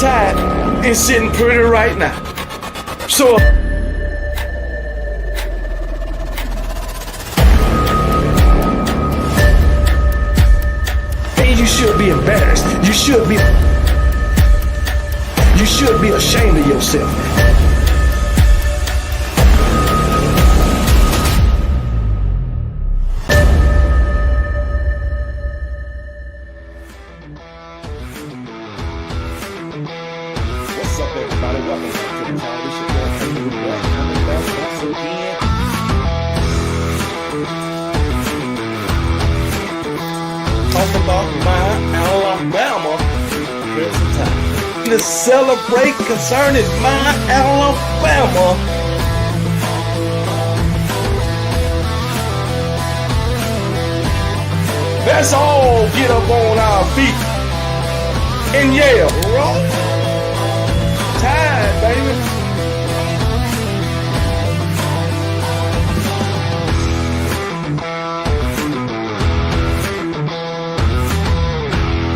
Tide is sitting pretty right now. So hey, you should be embarrassed. You should be ashamed of yourself. What's up, everybody? Welcome back to the channel. This your boy Kangaroo coming back once again. Talk about my Alabama prison time. To celebrate concerning my Alabama. Let's all get up on our feet and yell, roll Tide, baby.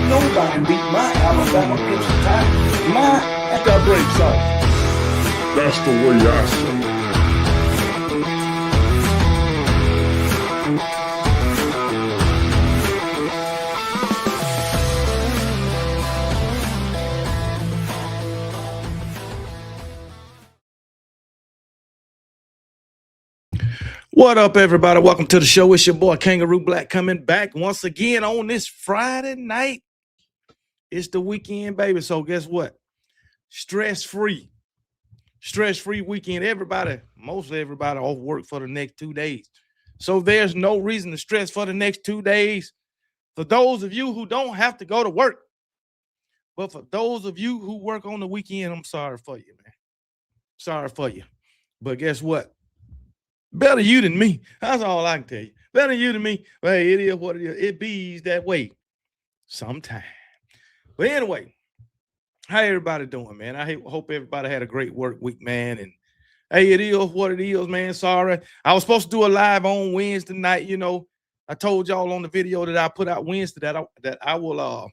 Nobody beat my Alabama Crimson Tide. I got breaks off. That's the way I say it. What up, everybody? Welcome to the show. It's your boy Kangaroo Black coming back once again on this Friday night. It's the weekend, baby. So guess what? Stress-free weekend. Mostly everybody off work for the next 2 days. So there's no reason to stress for the next 2 days. For those of you who don't have to go to work, but for those of you who work on the weekend, I'm sorry for you, man. Sorry for you. But guess what? Better you than me. That's all I can tell you. Better you than me. Well, hey, it is what it is. It bees that way sometime. But anyway, how everybody doing, man? I hope everybody had a great work week, man. And hey, it is what it is, man. Sorry. I was supposed to do a live on Wednesday night. You know, I told y'all on the video that I put out Wednesday that I will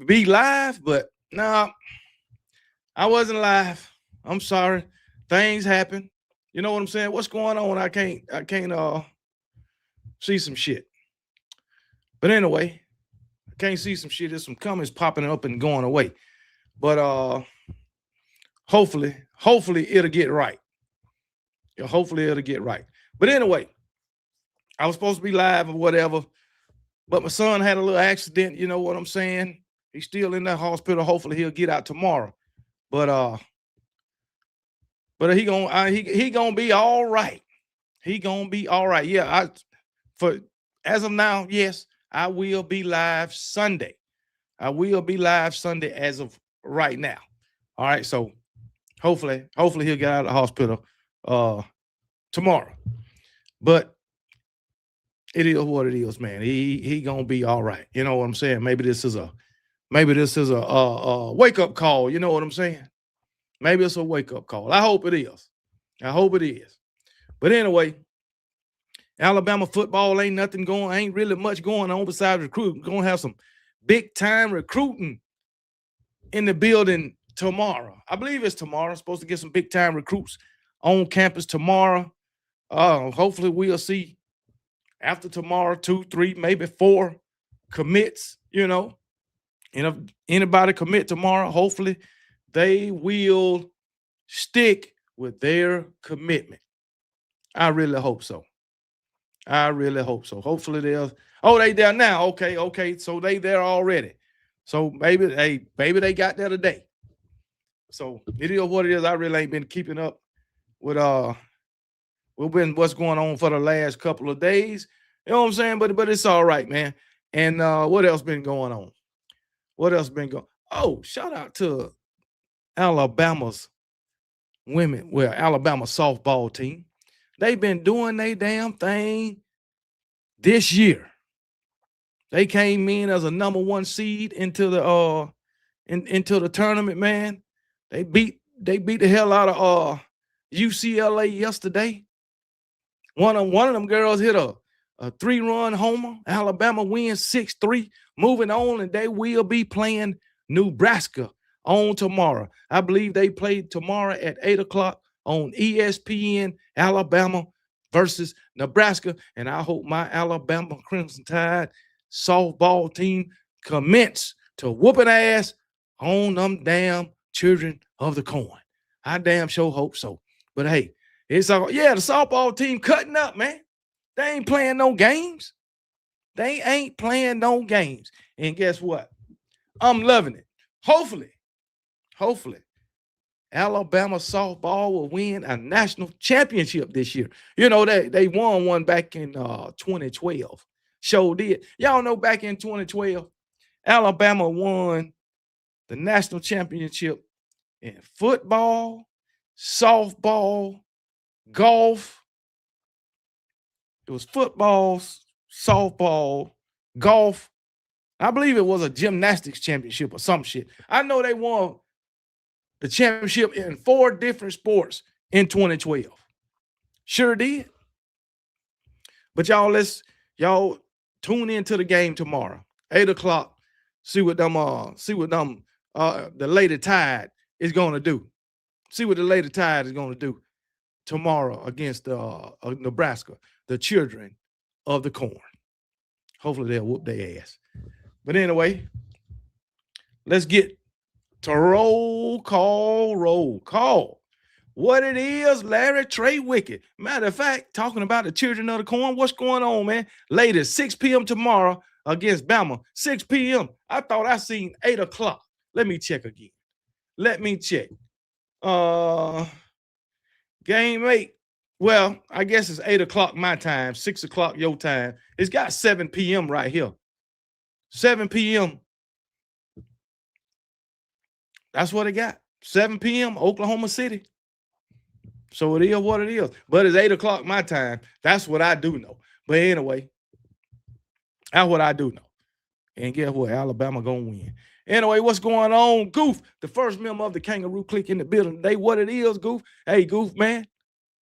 be live, but no, I wasn't live. I'm sorry. Things happen. You know what I'm saying? What's going on? I can't see some shit. But anyway, I can't see some shit. There's some comments popping up and going away. But hopefully it'll get right. Yeah, hopefully it'll get right. But anyway, I was supposed to be live or whatever, but my son had a little accident, you know what I'm saying? He's still in that hospital. Hopefully he'll get out tomorrow. But he gonna be all right. He gonna be all right. Yeah, as of now, yes, I will be live Sunday. I will be live Sunday as of right now. All right, so hopefully he'll get out of the hospital tomorrow. But it is what it is, man. He gonna be all right. You know what I'm saying? Maybe this is a wake up call. You know what I'm saying? Maybe it's a wake-up call. I hope it is. I hope it is. But anyway, Alabama football ain't really much going on besides recruiting. We're going to have some big-time recruiting in the building tomorrow. I believe it's tomorrow. Supposed to get some big-time recruits on campus tomorrow. Hopefully we'll see after tomorrow 2, 3, maybe 4 commits, you know. And if anybody commit tomorrow, hopefully they will stick with their commitment. I really hope so. I really hope so. Hopefully they there now. Okay. So they there already. So maybe they got there today. So it is what it is. I really ain't been keeping up with what's going on for the last couple of days. You know what I'm saying? But it's all right, man. And what else been going on? Oh, shout out to Alabama's Alabama softball team. They've been doing their damn thing this year. They came in as a number 1 seed into the into the tournament, man. They beat the hell out of UCLA yesterday. One of them girls hit a 3-run homer. Alabama wins 6-3, moving on, and they will be playing Nebraska on tomorrow. I believe they play tomorrow at 8 o'clock on ESPN, Alabama versus Nebraska. And I hope my Alabama Crimson Tide softball team commence to whooping ass on them damn children of the corn. I damn sure hope so. But hey, it's all, yeah, the softball team cutting up, man. They ain't playing no games. They ain't playing no games. And guess what? I'm loving it. Hopefully, Alabama softball will win a national championship this year. You know, they won one back in 2012. Sure did. Y'all know back in 2012, Alabama won the national championship in football, softball, golf. It was football, softball, golf. I believe it was a gymnastics championship or some shit. I know they won the championship in 4 different sports in 2012. Sure did. But y'all tune into the game tomorrow, 8 o'clock. See what the Lady Tide is going to do. See what the Lady Tide is going to do tomorrow against Nebraska, the children of the corn. Hopefully they'll whoop their ass. But anyway, let's get to roll call. What it is, Larry Trey Wicked. Matter of fact, talking about the children of the corn, what's going on, man? Later, 6 p.m. tomorrow against Bama. 6 p.m. I thought I seen 8 o'clock. Let me check again. Let me check. Game 8. Well, I guess it's 8 o'clock my time, 6 o'clock your time. It's got 7 p.m. right here. 7 p.m. That's what it got. 7 p.m. Oklahoma City. So it is what it is. But it's 8 o'clock my time. That's what I do know. But anyway, that's what I do know. And guess what? Alabama gonna win. Anyway, what's going on, Goof? The first member of the Kangaroo Clique in the building today. What it is, Goof? Hey, Goof, man.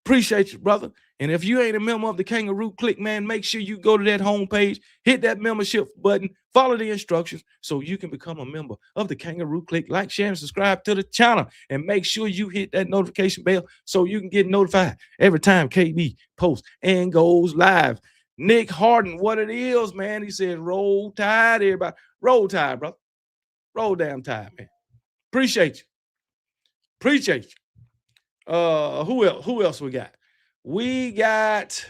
Appreciate you, brother. And if you ain't a member of the Kangaroo Clique, man, make sure you go to that homepage, hit that membership button, follow the instructions so you can become a member of the Kangaroo Clique. Like, share, and subscribe to the channel. And make sure you hit that notification bell so you can get notified every time KB posts and goes live. Nick Harden, what it is, man. He says, roll tide, everybody. Roll tide, brother. Roll damn tide, man. Appreciate you. Appreciate you. Who else we got? We got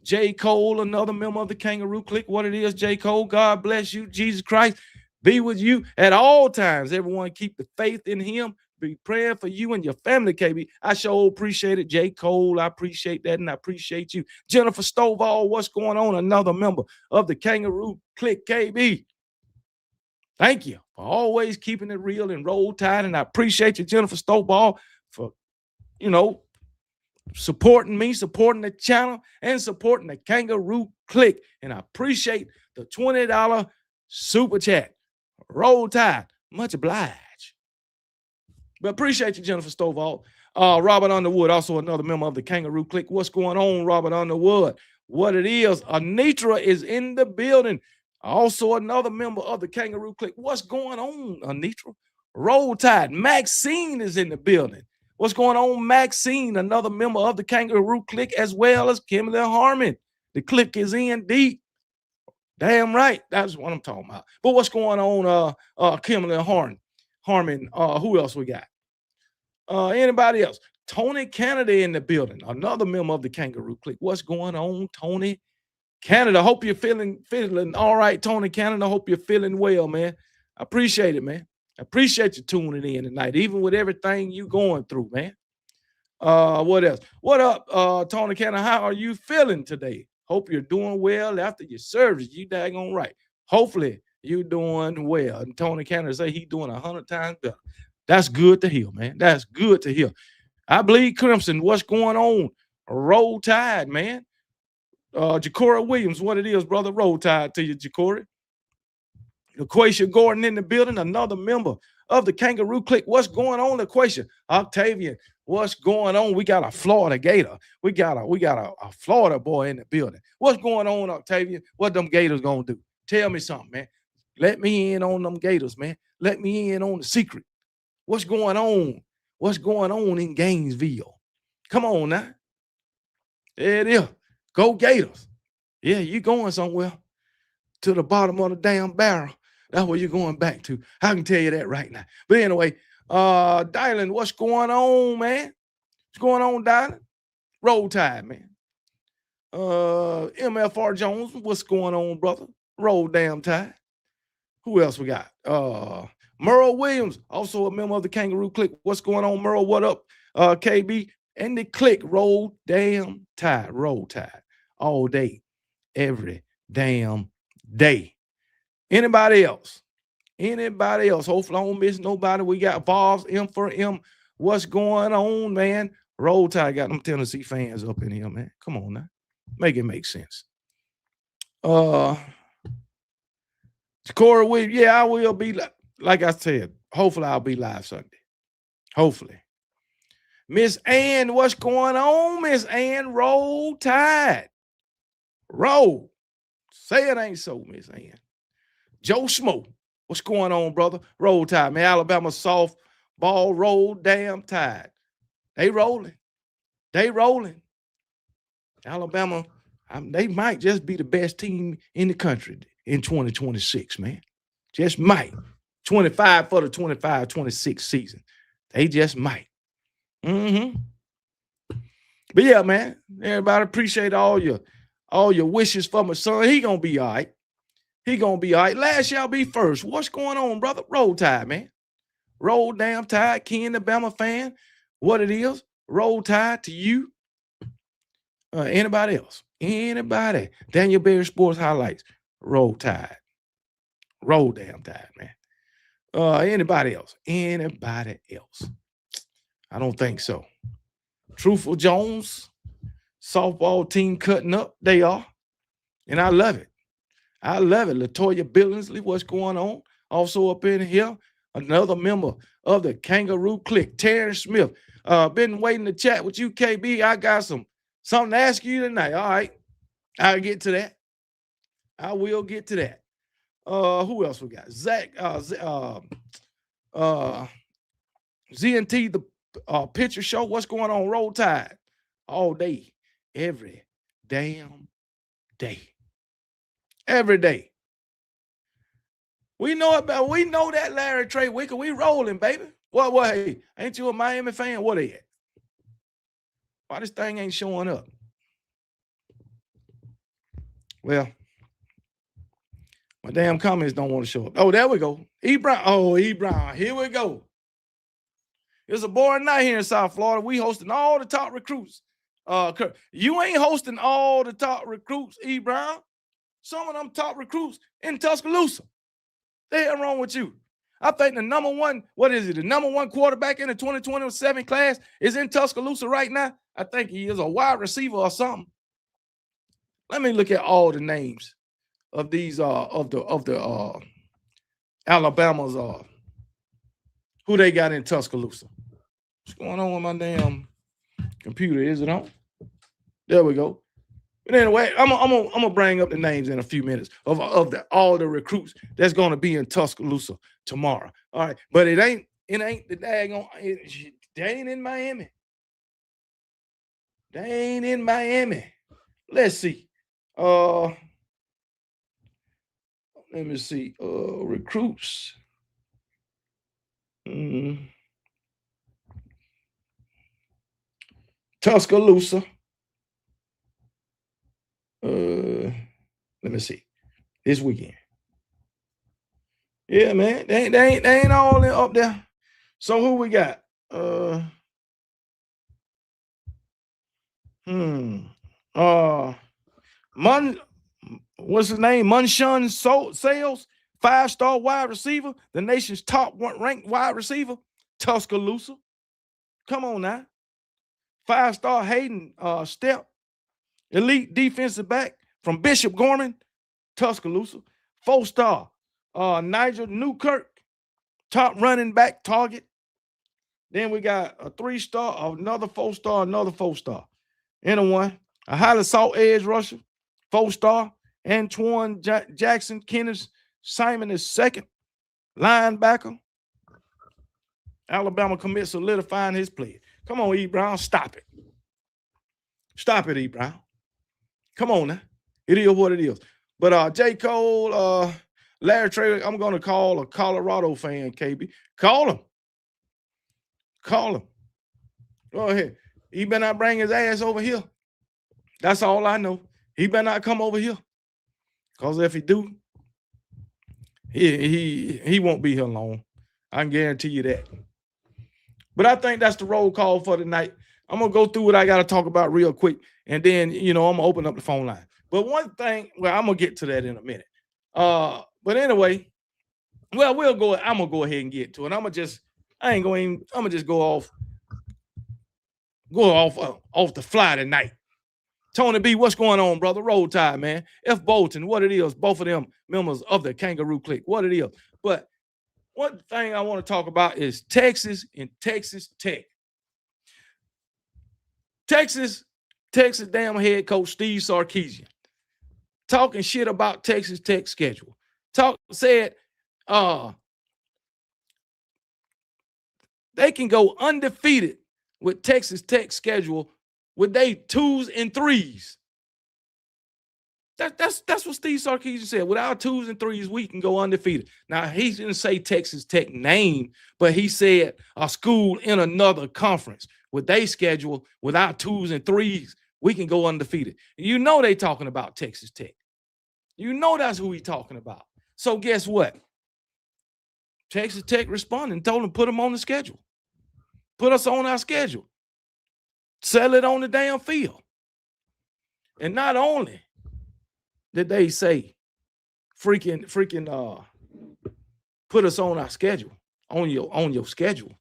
J. Cole, another member of the Kangaroo Clique. What it is, J. Cole, God bless you. Jesus Christ be with you at all times. Everyone keep the faith in him. Be praying for you and your family, KB. I sure appreciate it, J. Cole. I appreciate that, and I appreciate you. Jennifer Stovall, what's going on? Another member of the Kangaroo Clique, KB. Thank you for always keeping it real and roll tide, and I appreciate you, Jennifer Stovall, for, supporting me, supporting the channel, and supporting the Kangaroo Clique. And I appreciate the $20 super chat. Roll tide. Much obliged. But appreciate you, Jennifer Stovall. Robert Underwood, also another member of the Kangaroo Clique. What's going on, Robert Underwood? What it is, Anitra is in the building. Also another member of the Kangaroo Clique. What's going on, Anitra? Roll tide. Maxine is in the building. What's going on, Maxine? Another member of the Kangaroo Clique, as well as Kimberly Harmon. The clique is in deep. Damn right. That's what I'm talking about. But what's going on, Kimberly Harmon? Who else we got? Anybody else? Tony Canada in the building. Another member of the Kangaroo Clique. What's going on, Tony Canada? Hope you're feeling all right, Tony Canada. Hope you're feeling well, man. I appreciate it, man. I appreciate you tuning in tonight, even with everything you going through, man. What else? What up, Tony Canada? How are you feeling today? Hope you're doing well after your service. You daggone right. Hopefully you're doing well. And Tony Canada say he's doing 100 times better. That's good to hear, man. That's good to hear. I believe Crimson. What's going on? Roll tide, man. Ja'Cory Williams, what it is, brother. Roll tide to you, Ja'Cory. LaQuasia Gordon in the building, another member of the Kangaroo Clique. What's going on, LaQuasia? Octavian, what's going on? We got a Florida Gator. We got a Florida boy in the building. What's going on, Octavian? What them Gators gonna do? Tell me something, man. Let me in on them Gators, man. Let me in on the secret. What's going on? What's going on in Gainesville? Come on now. There it is. Go Gators. Yeah, you going somewhere to the bottom of the damn barrel. That's where you're going back to. I can tell you that right now. But anyway, Dylan, what's going on, man? What's going on, Dylan? Roll Tide, man. MFR Jones, what's going on, brother? Roll damn Tide. Who else we got? Merle Williams, also a member of the Kangaroo Clique. What's going on, Merle? What up? KB and the Clique. Roll damn Tide. Roll Tide. All day. Every damn day. Anybody else? Anybody else? Hopefully I don't miss nobody. We got Vols, M for M. What's going on, man? Roll Tide got them Tennessee fans up in here, man. Come on now. Make it make sense. Corey Williams, yeah, I will be, like I said, hopefully I'll be live Sunday. Hopefully. Miss Ann, what's going on, Miss Ann? Roll Tide. Roll. Say it ain't so, Miss Ann. Joe Smoke, what's going on, brother? Roll Tide, man. Alabama soft ball, roll damn Tide. They rolling. They rolling. Alabama, they might just be the best team in the country in 2026, man. Just might. 25 for the 25-26 season. They just might. But yeah, man, everybody appreciate all your wishes for my son. He gonna be all right. He gonna be all right. Last shall be first. What's going on, brother? Roll Tide, man. Roll damn Tide. Ken, the Bama fan. What it is? Roll Tide to you. Anybody else? Anybody? Daniel Berry Sports Highlights. Roll Tide. Roll damn Tide, man. Anybody else? Anybody else? I don't think so. Truthful Jones, softball team cutting up. They are. And I love it. I love it. Latoya Billingsley, what's going on? Also up in here, another member of the Kangaroo Clique, Terrence Smith. Been waiting to chat with you, KB. I got something to ask you tonight. All right. I'll get to that. I will get to that. Who else we got? Zach, ZNT, the picture show. What's going on? Roll Tide. All day. Every damn day. Every day. We know that Larry Trey Wicker. We rolling, baby. What, hey, ain't you a Miami fan? What are you? Why this thing ain't showing up? Well, my damn comments don't want to show up. Oh, there we go. E. Brown. Oh, E. Brown. Here we go. It's a boring night here in South Florida. We hosting all the top recruits. You ain't hosting all the top recruits, E. Brown. Some of them top recruits in Tuscaloosa. The hell wrong with you? I think the number one quarterback in the 2027 class is in Tuscaloosa right now. I think he is a wide receiver or something. Let me look at all the names of these of the Alabama's who they got in Tuscaloosa. What's going on with my damn computer? Is it on? There we go. But anyway, I'm gonna bring up the names in a few minutes of all the recruits that's gonna be in Tuscaloosa tomorrow. All right, but it ain't the daggone. They ain't in Miami. They ain't in Miami. Let's see. Let me see. Recruits. Tuscaloosa. Let me see. This weekend. Yeah, man. They ain't all up there. So who we got? What's his name? Munshun Sales, 5-star wide receiver, the nation's top ranked wide receiver, Tuscaloosa. Come on now. 5-star Hayden Step, elite defensive back from Bishop Gorman, Tuscaloosa. 4-star Nigel Newkirk, top running back target. Then we got a 3-star, another 4-star, and a highly sought edge rusher, 4-star, Antoine Jackson, Kenneth Simon is second, linebacker. Alabama commits solidifying his play. Come on, E. Brown, stop it. Stop it, E. Brown. Come on now. It is what it is. But J. Cole, Larry Trader, I'm going to call a Colorado fan, KB. Call him. Call him. Go ahead. He better not bring his ass over here. That's all I know. He better not come over here. Because if he do, he won't be here long. I can guarantee you that. But I think that's the roll call for tonight. I'm going to go through what I got to talk about real quick. And then, I'm going to open up the phone line. But one thing, well, I'm going to get to that in a minute. But anyway, well, I'm going to go ahead and get to it. I'm going to just go off the fly tonight. Tony B, what's going on, brother? Roll Tide, man. F. Bolton, what it is. Both of them members of the Kangaroo Clique, what it is. But one thing I want to talk about is Texas and Texas Tech. Texas damn head coach Steve Sarkisian talking shit about Texas Tech schedule. Said they can go undefeated with Texas Tech schedule with they 2s and 3s. That's what Steve Sarkisian said. With our 2s and 3s, we can go undefeated. Now, he didn't say Texas Tech name, but he said a school in another conference with they schedule with our 2s and 3s, we can go undefeated. You know they talking about Texas Tech. You know that's who he talking about. So guess what? Texas Tech responded and told him put them on the schedule. Put us on our schedule. Sell it on the damn field. And not only did they say freaking put us on our schedule, on your schedule.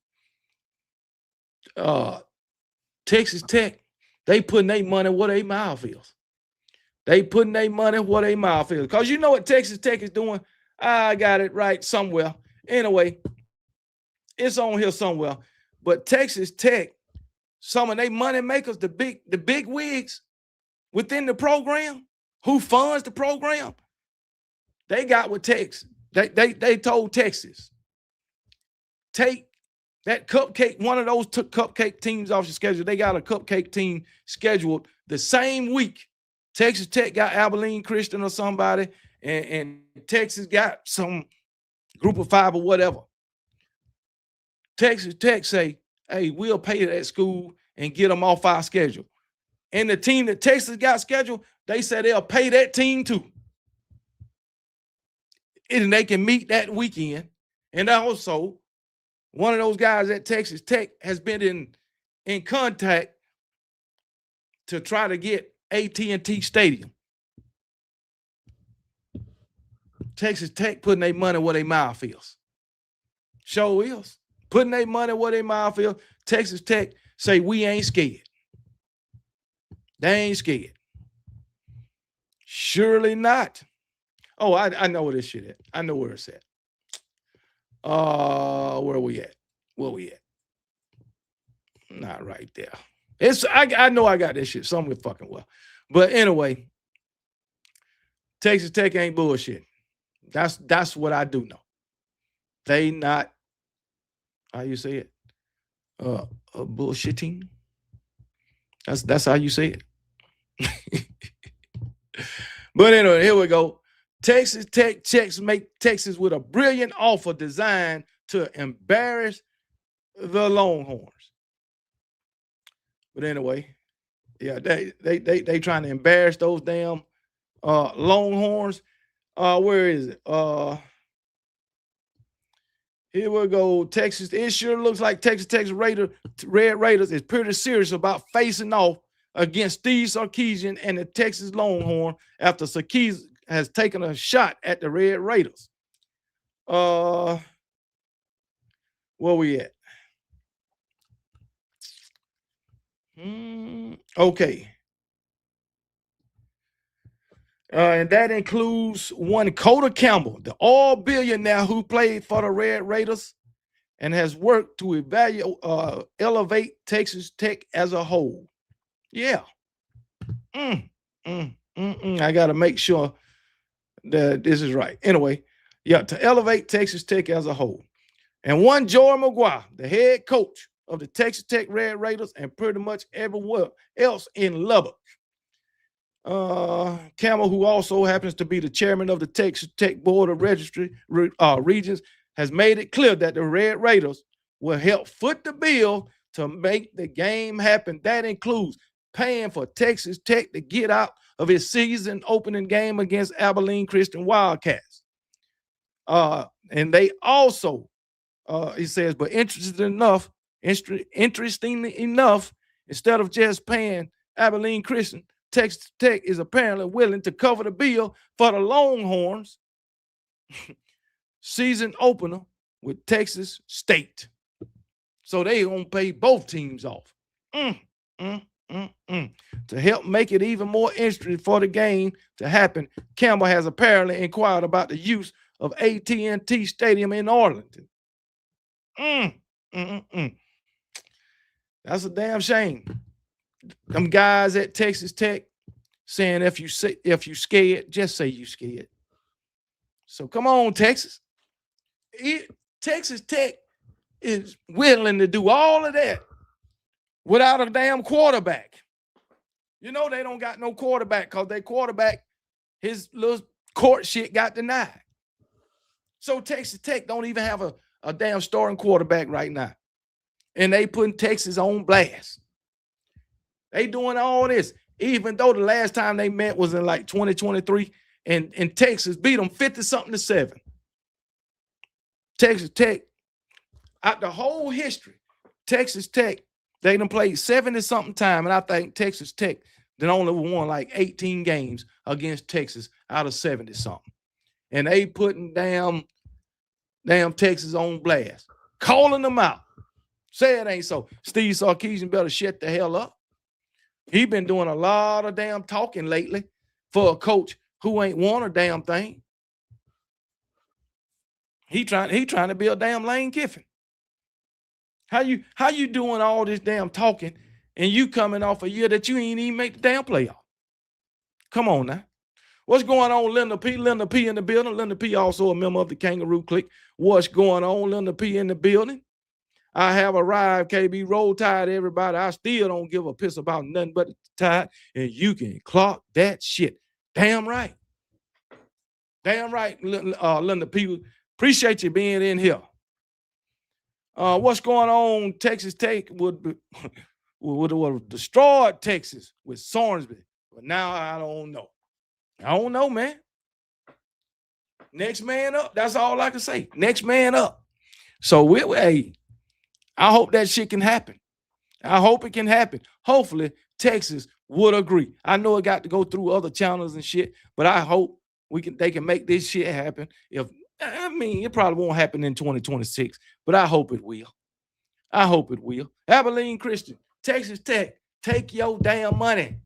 Texas Tech, they putting their money where their mouth is. They putting their money where their mouth is. Because you know what Texas Tech is doing? I got it right somewhere. Anyway, it's on here somewhere. But Texas Tech, some of their money makers, the big wigs within the program, who funds the program, they got with Texas. They told Texas, take that cupcake, one of those took cupcake teams off the schedule. They got a cupcake team scheduled the same week. Texas Tech got Abilene Christian or somebody, and Texas got some group of 5 or whatever. Texas Tech say, hey, we'll pay that school and get them off our schedule. And the team that Texas got scheduled, they said they'll pay that team too. And they can meet that weekend. And also, one of those guys at Texas Tech has been in contact to try to get AT&T Stadium. Texas Tech putting their money where their mouth is. Sure is. Putting their money where their mouth is. Texas Tech say we ain't scared. They ain't scared. Surely not. Oh, I know where this shit at. I know where it's at. Where we at? Where we at? Not right there. I know I got this shit somewhere fucking well. But anyway, Texas Tech ain't bullshit. That's what I do know. They not, how you say it? Bullshitting. That's how you say it. But anyway, here we go. Texas Tech checks make Texas with a brilliant offer designed to embarrass the Longhorns. But anyway, yeah, they trying to embarrass those damn Longhorns. Where is it? Here we go. Texas. It sure looks like Texas Red Raiders is pretty serious about facing off against Steve Sarkisian and the Texas Longhorn after Sarkisian has taken a shot at the Red Raiders. Where we at? Okay. And that includes one Coda Campbell, the oil billionaire who played for the Red Raiders and has worked to elevate Texas Tech as a whole. Yeah. I got to make sure that this is right. Anyway, yeah, to elevate Texas Tech as a whole. And one Joey McGuire, the head coach of the Texas Tech Red Raiders, and pretty much everywhere else in Lubbock. Campbell, who also happens to be the chairman of the Texas Tech Board of Regents, has made it clear that the Red Raiders will help foot the bill to make the game happen. That includes paying for Texas Tech to get out of its season opening game against Abilene Christian Wildcats. And they also, he says, but interestingly enough, instead of just paying Abilene Christian, Texas Tech is apparently willing to cover the bill for the Longhorns season opener with Texas State. So they gonna pay both teams off. To help make it even more interesting for the game to happen, Campbell has apparently inquired about the use of AT&T Stadium in Arlington. That's a damn shame. Them guys at Texas Tech saying if you scared, just say you scared. So come on, Texas. Texas Tech is willing to do all of that without a damn quarterback. You know they don't got no quarterback because their quarterback, his little court shit got denied. So Texas Tech don't even have a damn starting quarterback right now. And they putting Texas on blast. They doing all this, even though the last time they met was in like 2023, and Texas beat them 50-something to 7. Texas Tech, out the whole history, Texas Tech, they done played 70-something time, and I think Texas Tech then only won like 18 games against Texas out of 70-something. And they putting damn Texas on blast, calling them out. Say it ain't so. Steve Sarkisian better shut the hell up. He been doing a lot of damn talking lately for a coach who ain't won a damn thing. He trying to be a damn Lane Kiffin. How you doing all this damn talking and you coming off a year that you ain't even make the damn playoff? Come on now. What's going on, Linda P? Linda P in the building. Linda P also a member of the Kangaroo Clique. What's going on, Linda P in the building? I have arrived, KB. Roll Tide, everybody. I still don't give a piss about nothing but the Tide, and you can clock that shit. Damn right. Damn right, Linda P. Appreciate you being in here. What's going on? Texas Tech would have destroyed Texas with Sorensby, but now I don't know. I don't know, man. Next man up. That's all I can say. Next man up. So hey, I hope that shit can happen. I hope it can happen. Hopefully, Texas would agree. I know it got to go through other channels and shit, but I hope they can make this shit happen. It probably won't happen in 2026, but I hope it will. I hope it will. Abilene Christian, Texas Tech, take your damn money.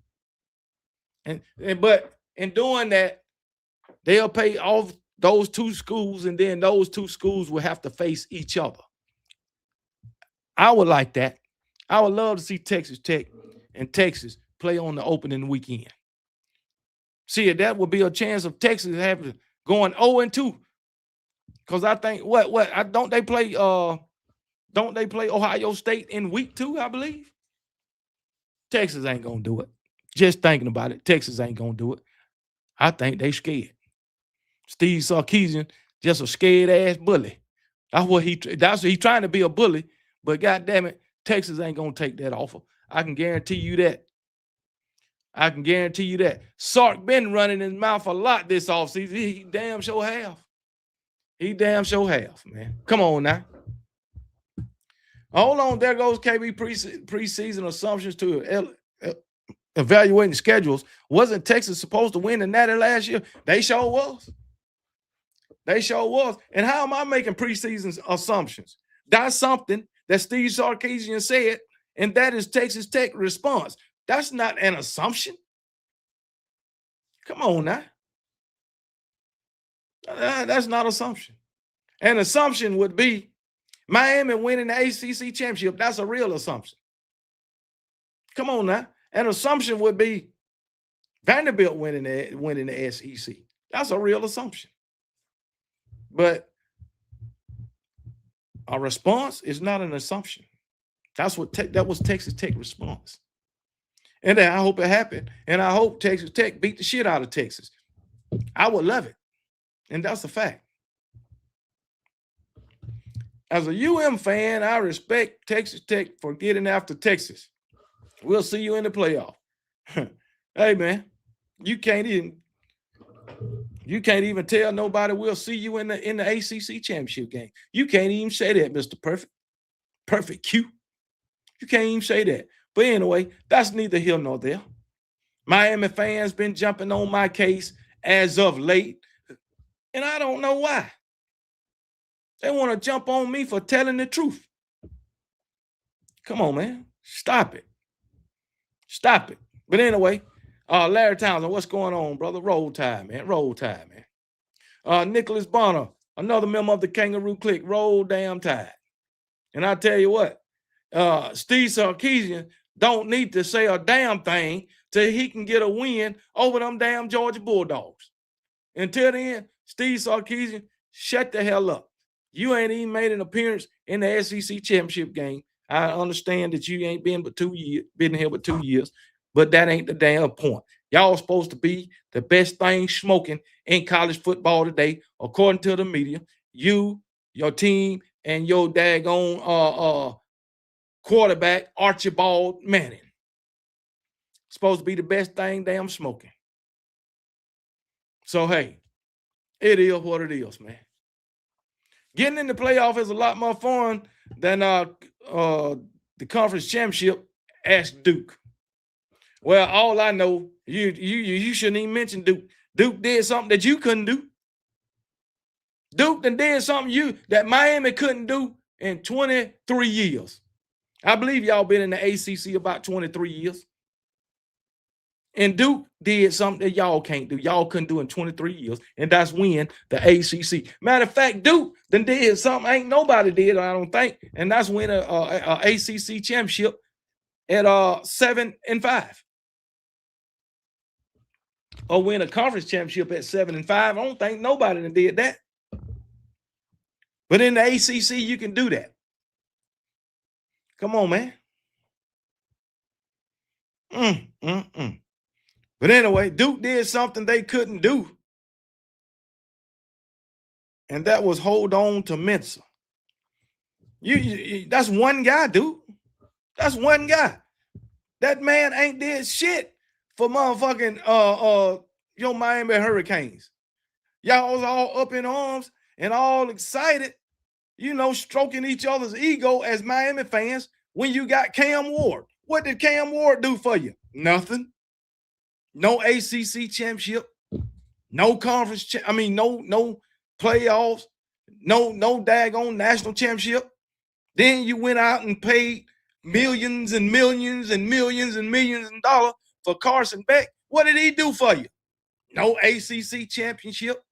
But in doing that, they'll pay off those two schools, and then those two schools will have to face each other. I would like that. I would love to see Texas Tech and Texas play on the opening weekend. See, that would be a chance of Texas having going 0-2. Because I think don't they play Ohio State in week 2, I believe? Texas ain't gonna do it. Just thinking about it, Texas ain't gonna do it. I think they scared. Steve Sarkisian, just a scared ass bully. That's what he's trying to be, a bully, but goddamn it, Texas ain't gonna take that offer. I can guarantee you that. Sark been running his mouth a lot this offseason. He damn sure have. Man. Come on now. Hold on, there goes KB preseason assumptions to evaluating schedules. Wasn't Texas supposed to win the Natty last year? They sure was. And how am I making preseason assumptions? That's something that Steve Sarkisian said, and that is Texas Tech response. That's not an assumption. Come on now. That's not assumption. An assumption would be Miami winning the ACC championship. That's a real assumption. Come on now. An assumption would be Vanderbilt winning the SEC. That's a real assumption. But A response is not an assumption. That was Texas Tech response. And I hope it happened. And I hope Texas Tech beat the shit out of Texas. I would love it. And that's a fact. As a UM fan, I respect Texas Tech for getting after Texas. We'll see you in the playoff. Hey, man, you can't even tell nobody we'll see you in the ACC championship game. You can't even say that, Mr. Perfect Q. You can't even say that. But anyway, that's neither here nor there. Miami fans been jumping on my case as of late, and I don't know why. They want to jump on me for telling the truth. Come on, man. Stop it. Stop it. But anyway, Larry Townsend, what's going on, brother? Roll Tide, man. Roll Tide, man. Nicholas Bonner, another member of the Kangaroo Clique. Roll damn Tide. And I tell you what, Steve Sarkisian don't need to say a damn thing till he can get a win over them damn Georgia Bulldogs. Until then, Steve Sarkisian, shut the hell up. You ain't even made an appearance in the SEC championship game. I understand that you ain't been here but 2 years, but that ain't the damn point. Y'all supposed to be the best thing smoking in college football today, according to the media. You, your team, and your daggone quarterback, Archibald Manning. Supposed to be the best thing damn smoking. So, hey, it is what it is, man. Getting in the playoff is a lot more fun than the conference championship. Ask Duke. Well, all I know, you shouldn't even mention Duke. Duke did something that you couldn't do. Duke did something that Miami couldn't do in 23 years. I believe y'all been in the ACC about 23 years. And Duke did something that y'all can't do. Y'all couldn't do in 23 years. And that's win the ACC. Matter of fact, Duke did something ain't nobody did, I don't think. And that's win a ACC championship at 7-5. Or win a conference championship at 7-5. I don't think nobody did that. But in the ACC, you can do that. Come on, man. But anyway, Duke did something they couldn't do. And that was hold on to Mensa. That's one guy, dude. That's one guy. That man ain't did shit for motherfucking your Miami Hurricanes. Y'all was all up in arms and all excited, stroking each other's ego as Miami fans when you got Cam Ward. What did Cam Ward do for you? Nothing. No ACC championship, no conference, no playoffs, no daggone national championship. Then you went out and paid millions and millions and millions and millions of dollars for Carson Beck. What did he do for you? No ACC championship.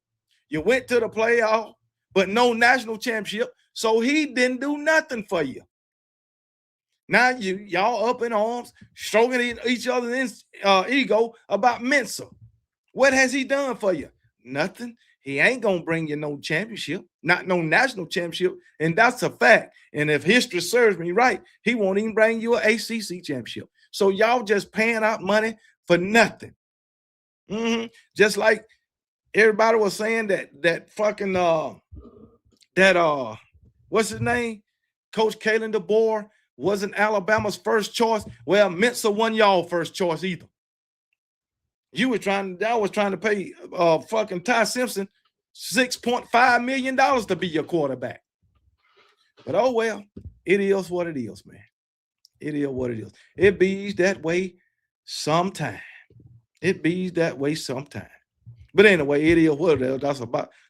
You went to the playoff, but no national championship. So he didn't do nothing for you. Now y'all up in arms, stroking each other's ego about Mensa. What has he done for you? Nothing. He ain't gonna bring you no championship, not no national championship, and that's a fact. And if history serves me right, he won't even bring you an ACC championship. So y'all just paying out money for nothing. Just like everybody was saying that fucking what's his name, Coach Kalen DeBoer wasn't Alabama's first choice. Well, Mensa wasn't y'all first choice either. Y'all was trying to pay fucking Ty Simpson $6.5 million to be your quarterback. But oh well, it is what it is, man. It is what it is. It bees that way sometime. It bees that way sometime. But anyway, it is what it is.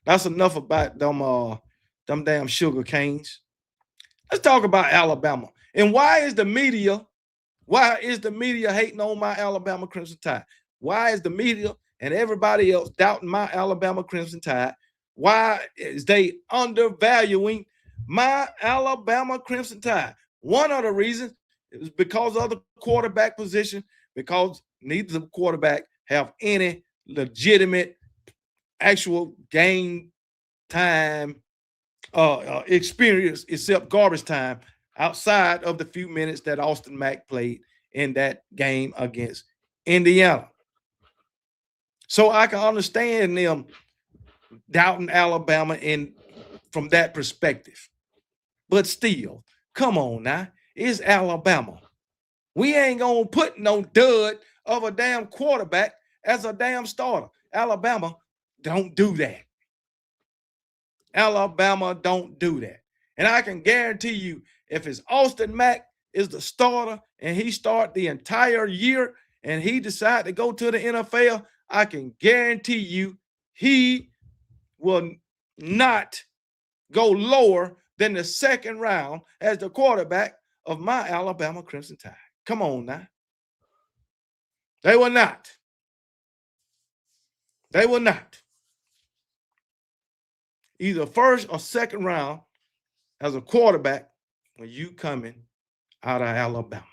That's enough about them damn sugar canes. Let's talk about Alabama. And why is the media hating on my Alabama Crimson Tide? Why is the media and everybody else doubting my Alabama Crimson Tide? Why is they undervaluing my Alabama Crimson Tide? One of the reasons is because of the quarterback position, because neither the quarterback have any legitimate actual game time experience except garbage time outside of the few minutes that Austin Mack played in that game against Indiana. So I can understand them doubting Alabama from that perspective. But still, come on now, it's Alabama. We ain't gonna put no dud of a damn quarterback as a damn starter. Alabama don't do that. Alabama don't do that. And I can guarantee you, if it's Austin Mack is the starter and he start the entire year and he decide to go to the NFL, I can guarantee you he will not go lower than the second round as the quarterback of my Alabama Crimson Tide. Come on now. They will not. They will not. Either first or second round as a quarterback when you coming out of Alabama.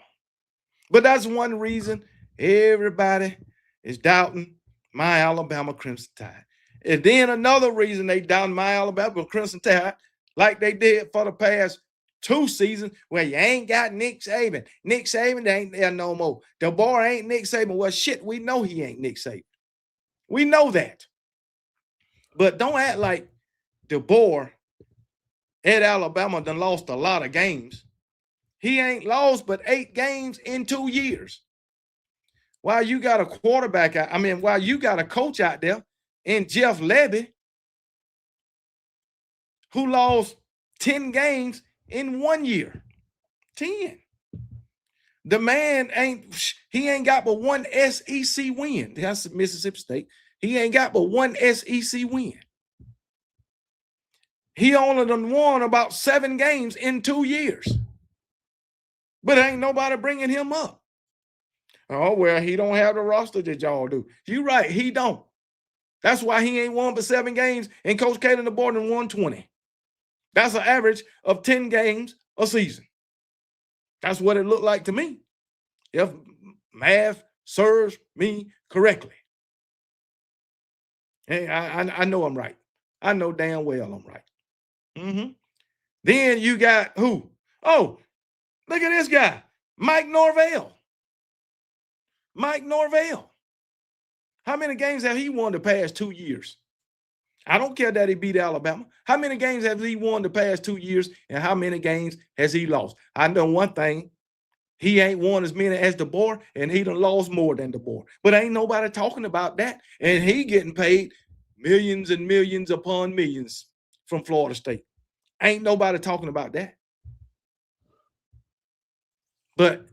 But that's one reason everybody is doubting my Alabama Crimson Tide. And then another reason they doubting my Alabama Crimson Tide, like they did for the past 2 seasons, where you ain't got Nick Saban. Nick Saban ain't there no more. DeBoer ain't Nick Saban. Well, shit, we know he ain't Nick Saban. We know that. But don't act like DeBoer at Alabama done lost a lot of games. He ain't lost but 8 games in 2 years. While you got a quarterback, while you got a coach out there in Jeff Lebby, who lost 10 games in 1 year. 10. The man ain't got but one SEC win. That's Mississippi State. He ain't got but one SEC win. He only done won about 7 games in 2 years. But ain't nobody bringing him up. Oh, well, he don't have the roster that y'all do. You right, he don't. That's why he ain't won but 7 games, and Coach Kalen DeBoer done won 20. That's an average of 10 games a season. That's what it looked like to me, if math serves me correctly. Hey, I know I'm right. I know damn well I'm right. Then you got who? Oh, look at this guy, Mike Norvell. Mike Norvell. How many games have he won the past 2 years? I don't care that he beat Alabama. How many games have he won the past 2 years, and how many games has he lost? I know one thing. He ain't won as many as DeBoer, and he done lost more than DeBoer. But ain't nobody talking about that. And he getting paid millions and millions upon millions from Florida State. Ain't nobody talking about that. But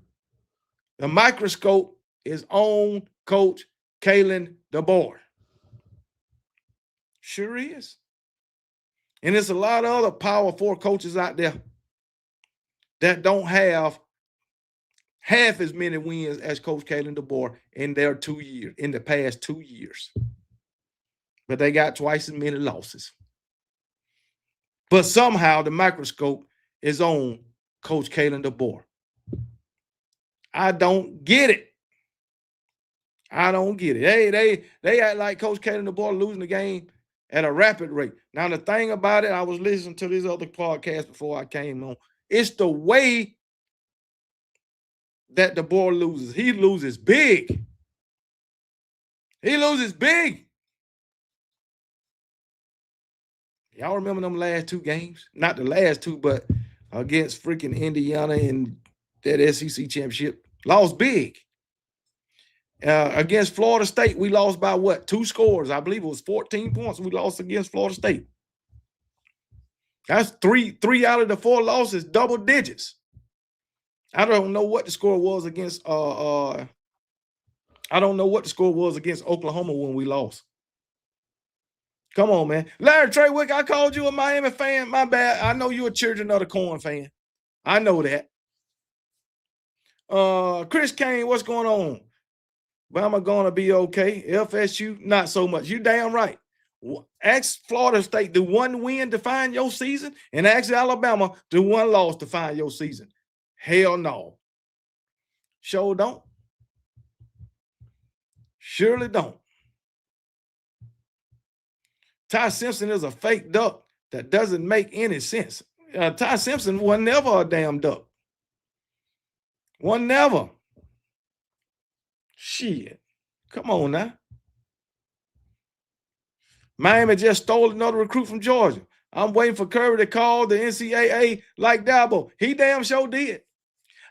the microscope is on Coach Kalen DeBoer. Sure is. And there's a lot of other Power 4 coaches out there that don't have half as many wins as Coach Kalen DeBoer in the past 2 years. But they got twice as many losses. But somehow the microscope is on Coach Kalen DeBoer. I don't get it. I don't get it. Hey, they act like Coach Kalen DeBoer losing the game at a rapid rate. Now, the thing about it, I was listening to this other podcast before I came on. It's the way that DeBoer loses. He loses big. He loses big. Y'all remember them last 2 games? Not the last 2, but against freaking Indiana in that SEC championship. Lost big. Against Florida State, we lost by what? 2 scores. I believe it was 14 points we lost against Florida State. That's three out of the 4 losses, double digits. I don't know what the score was against I don't know what the score was against Oklahoma when we lost. Come on, man. Larry Treywick, I called you a Miami fan. My bad. I know you're a Children of the Corn fan. I know that. Chris Kane, what's going on? Bama gonna be okay. FSU, not so much. You damn right. Ask Florida State, do 1 win define your season? And ask Alabama, do 1 loss define your season? Hell no. Sure don't. Surely don't. Ty Simpson is a fake duck. That doesn't make any sense. Ty Simpson was never a damn duck. One never. Shit. Come on now. Miami just stole another recruit from Georgia. I'm waiting for Curry to call the NCAA like Dabo. He damn sure did.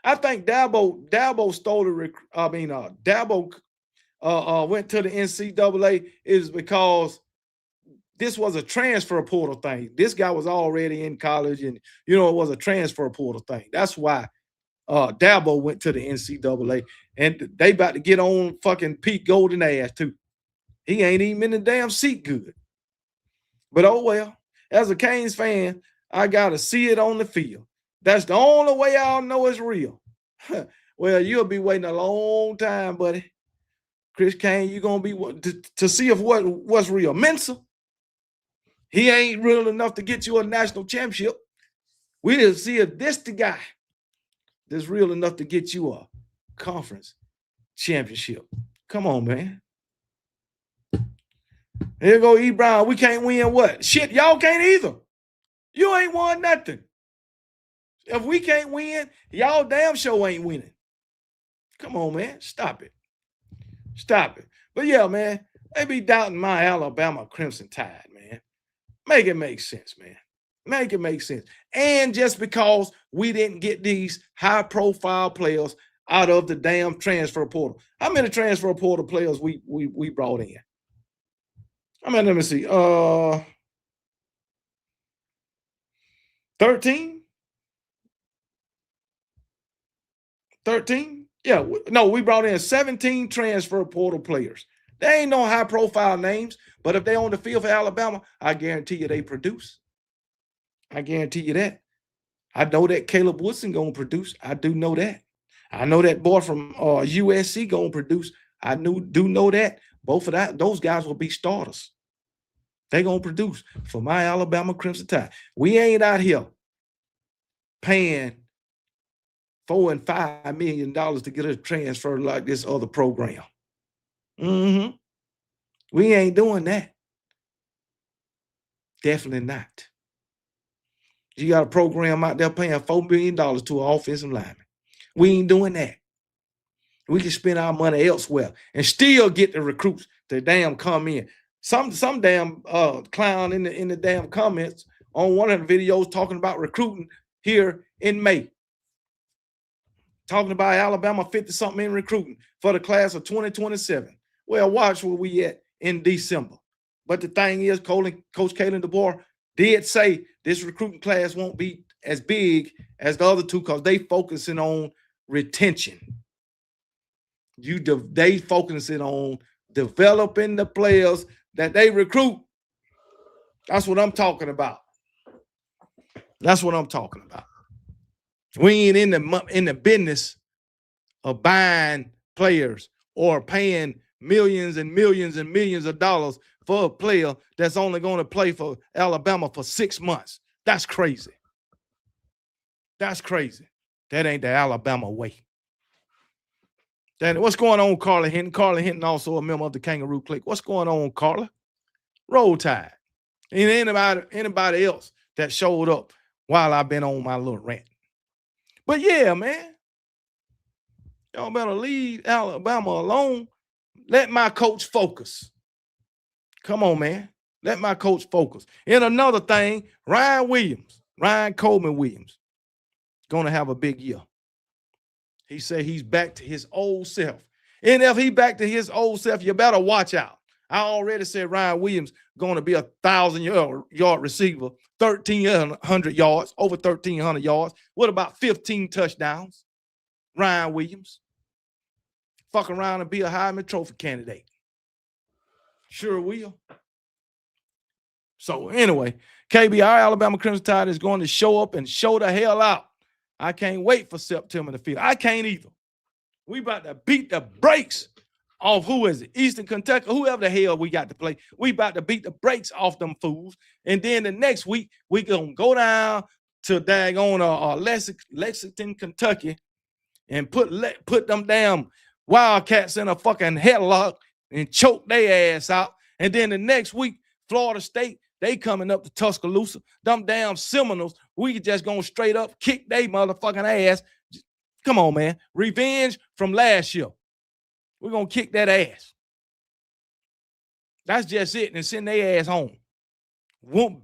I think Dabo stole the recruit. I mean, Dabo went to the NCAA is because this was a transfer portal thing. This guy was already in college, and it was a transfer portal thing. That's why Dabo went to the NCAA, and they about to get on fucking Pete Golden ass too. He ain't even in the damn seat good. But oh well, as a Canes fan, I gotta see it on the field. That's the only way I'll know it's real. Well, you'll be waiting a long time, buddy. Chris Kane, you're gonna be to see if what's real. Mensa, he ain't real enough to get you a national championship. We'll see if this the guy that's real enough to get you a conference championship. Come on, man. Here go E. Brown. We can't win what? Shit, y'all can't either. You ain't won nothing. If we can't win, y'all damn sure ain't winning. Come on, man. Stop it. Stop it. But yeah, man, they be doubting my Alabama Crimson Tide, man. Make it make sense, man. Make it make sense. And just because we didn't get these high-profile players out of the damn transfer portal. How many transfer portal players we brought in? I mean, let me see. 13? 13? Yeah, no, we brought in 17 transfer portal players. They ain't no high-profile names, but if they on the field for Alabama, I guarantee you they produce. I guarantee you that. I know that Caleb Woodson gonna produce. I do know that. I know that boy from USC gonna produce. I do know that. Both of those guys will be starters. They gonna produce for my Alabama Crimson Tide. We ain't out here paying $4 and $5 million to get a transfer like this other program. We ain't doing that. Definitely not. You got a program out there paying $4 million to an offensive lineman. We ain't doing that. We can spend our money elsewhere and still get the recruits to damn come in. Some damn clown in the damn comments on one of the videos talking about recruiting here in May. Talking about Alabama 50-something in recruiting for the class of 2027. Well, watch where we at in December. But the thing is, Coach Kalen DeBoer did say this recruiting class won't be as big as the other two because they focusing on retention. They focusing on developing the players that they recruit. That's what I'm talking about. That's what I'm talking about. We ain't in the business of buying players or paying millions and millions and millions of dollars for a player that's only going to play for Alabama for 6 months. That's crazy. That's crazy. That ain't the Alabama way. What's going on, Carla Hinton? Carla Hinton also a member of the Kangaroo Clique. What's going on, Carla? Roll Tide. And anybody else that showed up while I've been on my little rant. But yeah, man, y'all better leave Alabama alone. Let my coach focus. Come on, man. Let my coach focus. And another thing, Ryan Coleman Williams, going to have a big year. He said he's back to his old self. And if he back to his old self, you better watch out. I already said Ryan Williams going to be a 1,000-yard receiver, 1,300 yards, over 1,300 yards. What about 15 touchdowns? Ryan Williams. Fuck around and be a Heisman Trophy candidate. Sure will. So anyway, KBR Alabama Crimson Tide is going to show up and show the hell out. I can't wait for September the 5th. I can't either. We about to beat the brakes off who is it? Eastern Kentucky, whoever the hell we got to play. We about to beat the brakes off them fools. And then the next week, we going to go down to daggone Lexington, Kentucky, and put them damn Wildcats in a fucking headlock and choke their ass out. And then the next week, Florida State They coming up to Tuscaloosa. Them damn Seminoles, we just gonna straight up kick they motherfucking ass. Come on, man. Revenge from last year. We're gonna kick that ass. That's just it, and send their ass home.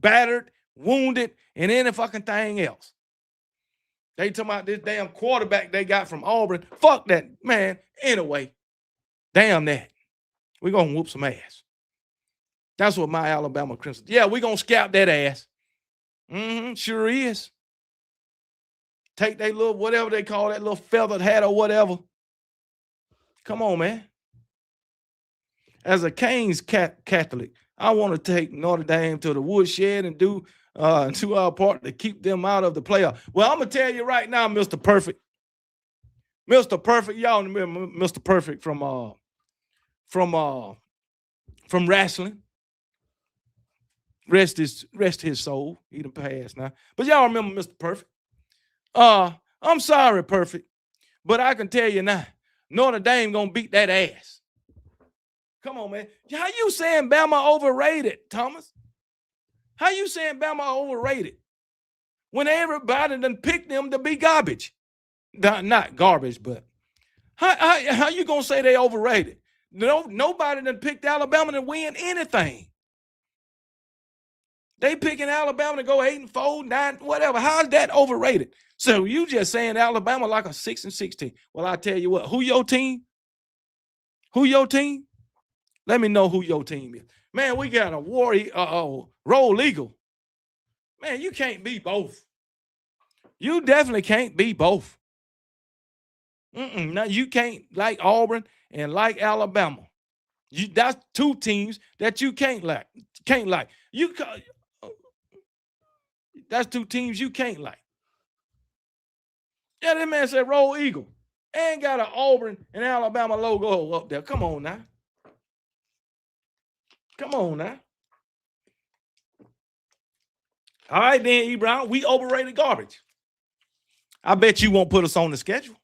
Battered, wounded, and any fucking thing else. They talking about this damn quarterback they got from Auburn. Fuck that, man. Anyway, damn that. We're going to whoop some ass. That's what my Alabama Crimson. Yeah, we're going to scalp that ass. Sure is. Take that little, whatever they call that little feathered hat or whatever. Come on, man. As a Canes Catholic, I want to take Notre Dame to the woodshed and do our part to keep them out of the playoff. Well, I'm going to tell you right now, Mr. Perfect. Mr. Perfect, y'all remember Mr. Perfect from wrestling. Rest his soul. He done passed now. But y'all remember Mr. Perfect. I'm sorry, Perfect, but I can tell you now, Notre Dame gonna beat that ass. Come on, man. How you saying Bama overrated, Thomas? How you saying Bama overrated when everybody done picked them to be garbage? Not garbage, but how you gonna say they overrated? Nobody done picked Alabama to win anything. They picking Alabama to go 8-4, 9, whatever. How's that overrated? So you just saying Alabama like a 6-16. Well, I tell you what, who your team? Who your team? Let me know who your team is. Man, we got a Roll Eagle. Man, you can't be both. You definitely can't be both. No, you can't like Auburn and like Alabama. That's two teams that you can't like. That's two teams you can't like. Yeah, that man said Roll Eagle. And got an Auburn and Alabama logo up there. Come on now. Come on now. All right, then, E. Brown, we overrated garbage. I bet you won't put us on the schedule.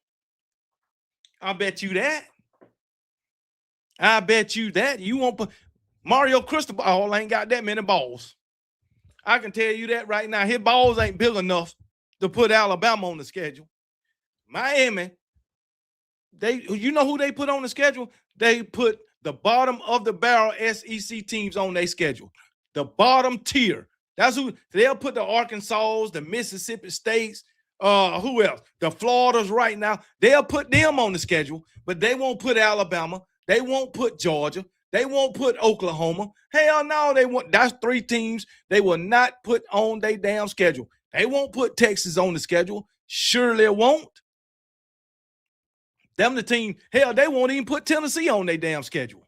I bet you that. I bet you that. You won't put Mario Cristobal ain't got that many balls. I can tell you that right now. His balls ain't big enough to put Alabama on the schedule. Miami, you know who they put on the schedule? They put the bottom of the barrel SEC teams on their schedule. The bottom tier. That's who they'll put the Arkansas, the Mississippi States, who else? The Floridas right now. They'll put them on the schedule, but they won't put Alabama. They won't put Georgia. They won't put Oklahoma. Hell no, they won't. That's three teams they will not put on their damn schedule. They won't put Texas on the schedule. Surely won't. Them the team, hell, they won't even put Tennessee on their damn schedule.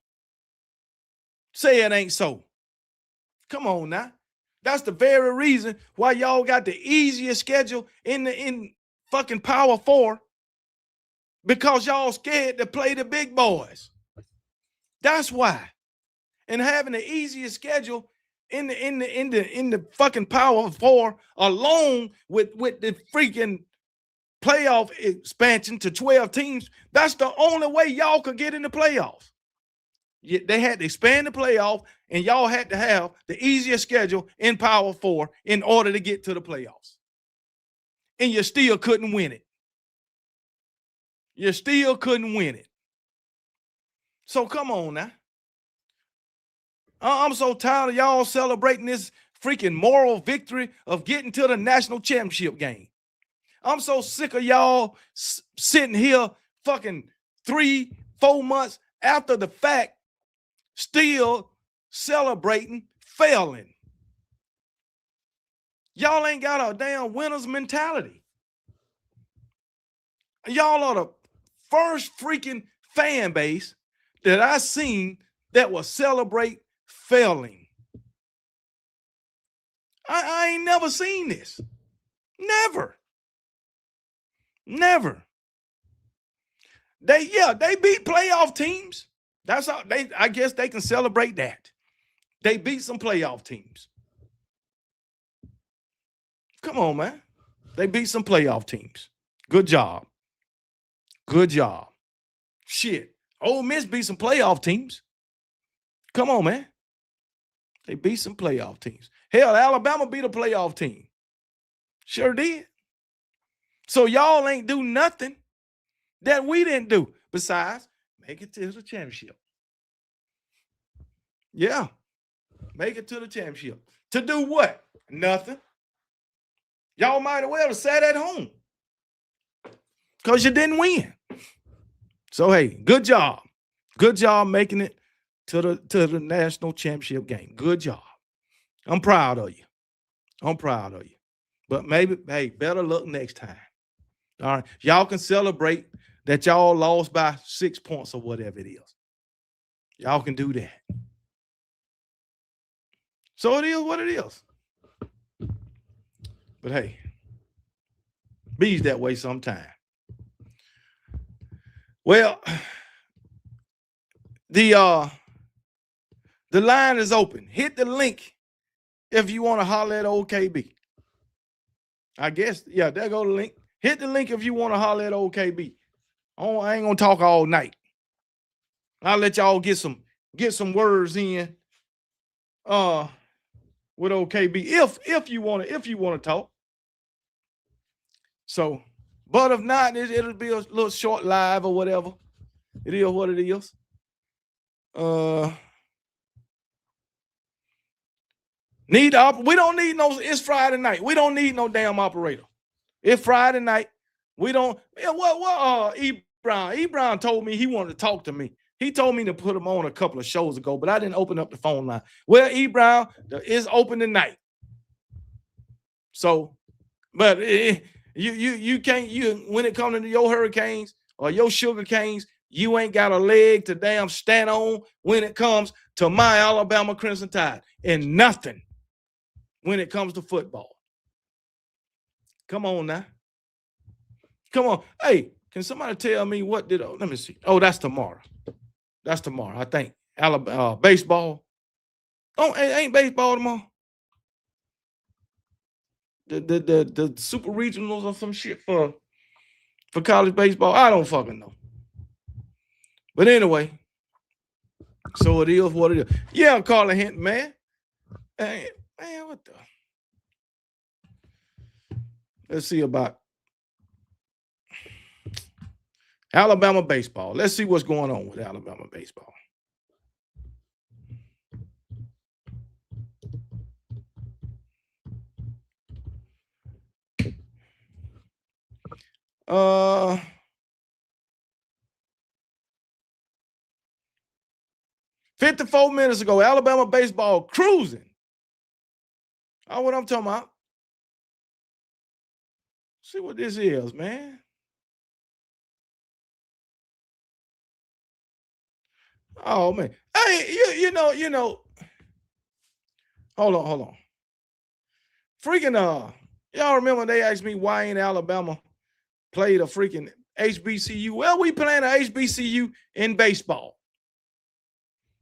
Say it ain't so. Come on now. That's the very reason why y'all got the easiest schedule in fucking Power 4, because y'all scared to play the big boys. That's why. And having the easiest schedule in the fucking Power 4 along with the freaking playoff expansion to 12 teams, that's the only way y'all could get in the playoffs. They had to expand the playoff, and y'all had to have the easiest schedule in Power 4 in order to get to the playoffs. And you still couldn't win it. You still couldn't win it. So come on now. I'm so tired of y'all celebrating this freaking moral victory of getting to the national championship game. I'm so sick of y'all sitting here fucking 3-4 months after the fact, still celebrating failing. Y'all ain't got a damn winner's mentality. Y'all are the first freaking fan base that I seen that will celebrate failing. I ain't never seen this. Never. They beat playoff teams. That's how I guess they can celebrate that. They beat some playoff teams. Come on, man. They beat some playoff teams. Good job. Good job. Shit. Ole Miss beat some playoff teams. Come on, man. They beat some playoff teams. Hell, Alabama beat a playoff team. Sure did. So y'all ain't do nothing that we didn't do besides make it to the championship. Yeah, make it to the championship. To do what? Nothing. Y'all might as well have sat at home because you didn't win. So, hey, good job. Good job making it to the national championship game. Good job. I'm proud of you. I'm proud of you. But maybe, hey, better luck next time. All right. Y'all can celebrate that y'all lost by 6 points or whatever it is. Y'all can do that. So it is what it is. But hey, bees that way sometime. Well, the line is open. Hit the link if you want to holler at old KB. I guess, yeah, there go the link. Hit the link if you want to holler at old KB. I ain't gonna talk all night. I'll let y'all get some words in with old KB if you want to talk. So, but if not, it'll be a little short live or whatever. It is what it is. We don't need no, it's Friday night. We don't need no damn operator. It's Friday night. We don't, E. Brown told me he wanted to talk to me. He told me to put him on a couple of shows ago, but I didn't open up the phone line. Well, E. Brown is open tonight. So, but you can't, when it comes to your hurricanes or your sugar canes, you ain't got a leg to damn stand on when it comes to my Alabama Crimson Tide, and nothing when it comes to football. Come on now. Come on. Hey, can somebody tell me what did, let me see. Oh, that's tomorrow. That's tomorrow, I think. Alabama baseball. Oh, ain't baseball tomorrow? The super regionals or some shit for college baseball. I don't fucking know. But anyway, so it is what it is. Yeah, Carla Hinton, man. Hey, man, what the? Let's see about Alabama baseball. Let's see what's going on with Alabama baseball. Uh, 54 minutes ago, Alabama baseball cruising. Oh, what I'm talking about. See what this is, man. Oh man. Hey, you know. Hold on. Freaking y'all remember they asked me why ain't Alabama played a freaking HBCU? Well, we playing a HBCU in baseball.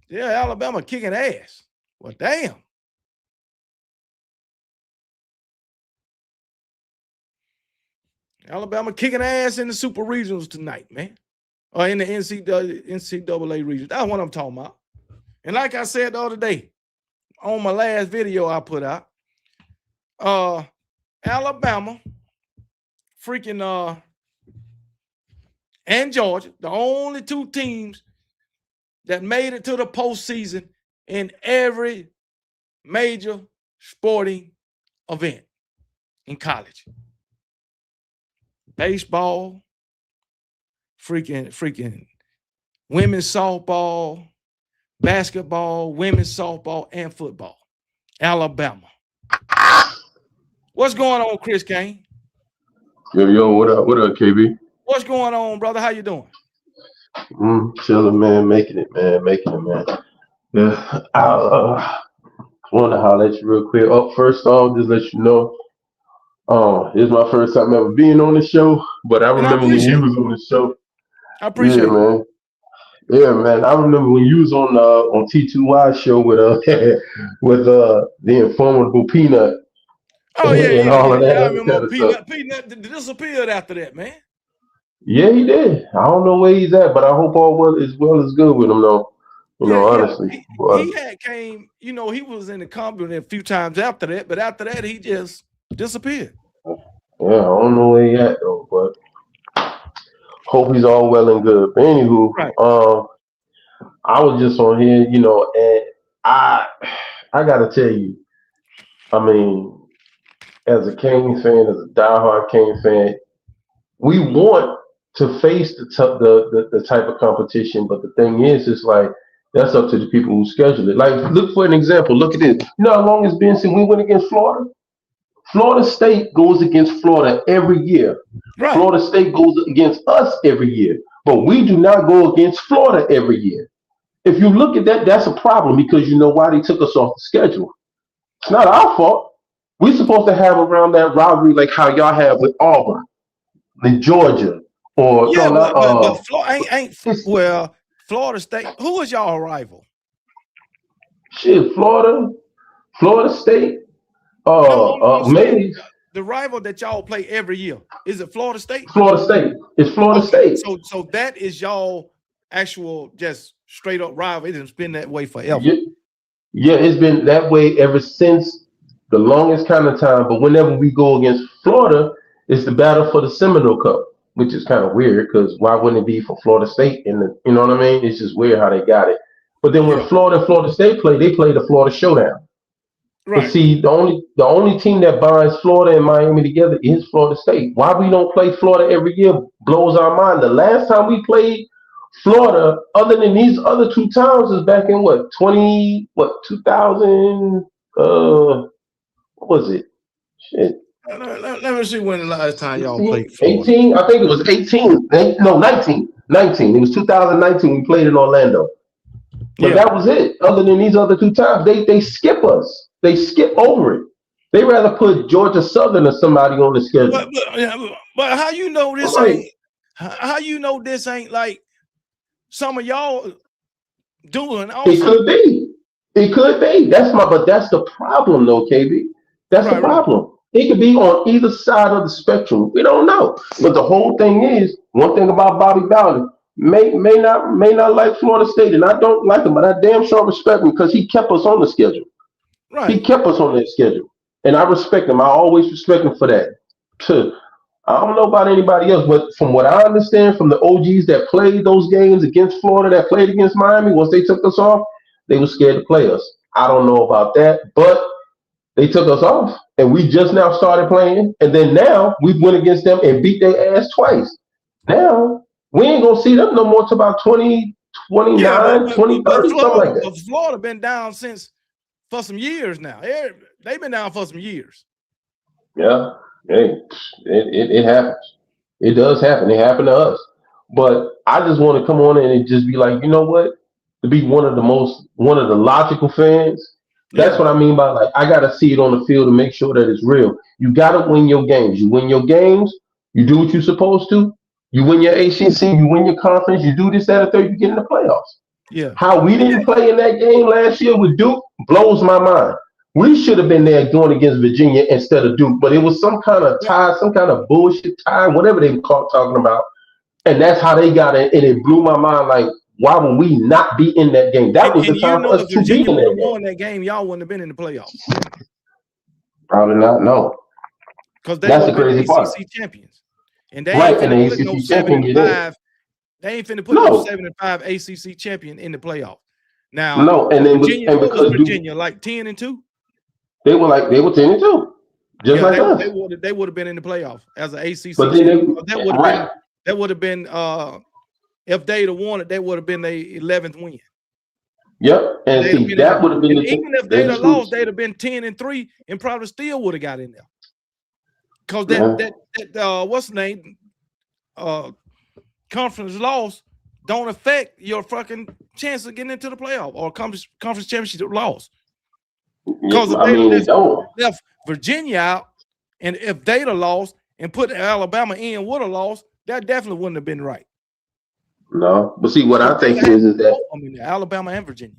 Yeah, Alabama kicking ass. Well, damn. Alabama kicking ass in the super regionals tonight, man. Or in the NCAA region. That's what I'm talking about. And like I said the other day, on my last video I put out, Alabama, freaking and Georgia, the only two teams that made it to the postseason in every major sporting event in college. Baseball, freaking women's softball, basketball, women's softball, and football. Alabama. What's going on, Chris Kane? Yo, what up, KB? What's going on, brother? How you doing? Chilling, man, making it, man. Yeah, I want to holler at you real quick. First off, just let you know, it's my first time ever being on the show, but I remember when you was on the show. I appreciate it, man. Yeah, man. I remember when you was on T2Y show with with the Informable Peanut. Oh yeah, all of that I remember Peanut disappeared after that, man. Yeah, he did. I don't know where he's at, but I hope all is well as good with him though. You know, Yeah. honestly. He had came, he was in the company a few times after that, but after that he just disappeared. Yeah, I don't know where he at though, but hope he's all well and good. But anywho, Right. I was just on here, and I I gotta tell you, I mean, as a Kane fan, as a diehard Kane fan, we want to face the type of competition, but the thing is, it's like that's up to the people who schedule it. Like, look for an example. Look at this. You know how long it's been since we went against Florida? Florida State goes against Florida every year. Right. Florida State goes against us every year, but we do not go against Florida every year. If you look at that, that's a problem because you know why they took us off the schedule. It's not our fault. We're supposed to have around that rivalry like how y'all have with Auburn, in Georgia, or Yeah, no, not but Florida ain't it's well. Florida State. Who is y'all rival? shit. Florida State, No, I'm saying maybe the rival that y'all play every year. Is it Florida State? Florida State. It's Florida Okay, State. so that is y'all actual just straight up rival. It has been that way forever. Yeah, yeah, it's been that way ever since the longest kind of time. But whenever we go against Florida, it's the battle for the Seminole Cup, which is kind of weird because why wouldn't it be for Florida State? You know what I mean? It's just weird how they got it. But then Yeah, when Florida and Florida State play, they play the Florida Showdown. But right. see, the only team that binds Florida and Miami together is Florida State. Why we don't play Florida every year blows our mind. The last time we played Florida, other than these other two towns, is back in what 2000 what was it? Shit. Let me see when the last time y'all 16, played Florida. 18? I think it was 18. No, 19. 19. It was 2019 we played in Orlando. But Yeah, that was it. Other than these other two times, they skip us. They skip over it. They rather put Georgia Southern or somebody on the schedule. but how you know this Right. ain't? How you know this ain't like some of y'all doing It also? could be. It could be. But that's the problem though, KB. That's the Right. problem. It could be on either side of the spectrum. We don't know. But the whole thing is, one thing about Bobby Bowden, may not like Florida State, and I don't like him, but I damn sure respect him because he kept us on the schedule. He Right. kept us on that schedule. And I respect him. I always respect him for that. Tuh. I don't know about anybody else, but from what I understand from the OGs that played those games against Florida, that played against Miami, once they took us off, they were scared to play us. I don't know about that, but they took us off, and we just now started playing. And then now we went against them and beat their ass twice. Now we ain't gonna see them no more till about 2029, Yeah, but 2030, something like that. Florida been down for some years now. They've been down for some years. Yeah, hey, it happens. It does happen. It happened to us. But I just want to come on in and just be like, you know what? To be one of the logical fans. That's Yeah, what I mean by like, I got to see it on the field to make sure that it's real. You got to win your games. You win your games. You do what you're supposed to. You win your ACC. You win your conference. You do this, that, or third. You get in the playoffs. yeah. How we didn't play in that game last year with Duke blows my mind. We should have been there going against Virginia instead of Duke, but it was some kind of Well, tie, some kind of bullshit tie, whatever they were talking about. And that's how they got it. And it blew my mind like, why would we not be in that game? That was and the time for us if to be Virginia in would that have game. won that game, y'all wouldn't have been in the playoffs Probably not, no. because they That's would the have been the crazy part. ACC champions, and they Right, ain't and finna the put no ACC 7 champion and get in. 5. They ain't finna put no No, 7-5 ACC champion in the playoff. Now, no. And then Virginia, and what was because Duke, Virginia like 10-2? they were 10-2, just Yeah, like us. they would have been in the playoff as an ACC But then champion. they right. That would have been if they'd have won it, that would have been their 11th win. Yep. And They'd have see, been in that there. would have been And the thing. even if They're they'd the have lost, scoops. they'd have been 10-3 and probably still would have got in there. Because Yeah. that what's the name? Conference loss don't affect your fucking chance of getting into the playoff or conference championship loss. Because if I they'd mean, it have don't. left Virginia out, and if they'd have lost and put Alabama in would have lost, that definitely wouldn't have been right. No. But see, what So I they think would have is had that both of them in there, Alabama and Virginia.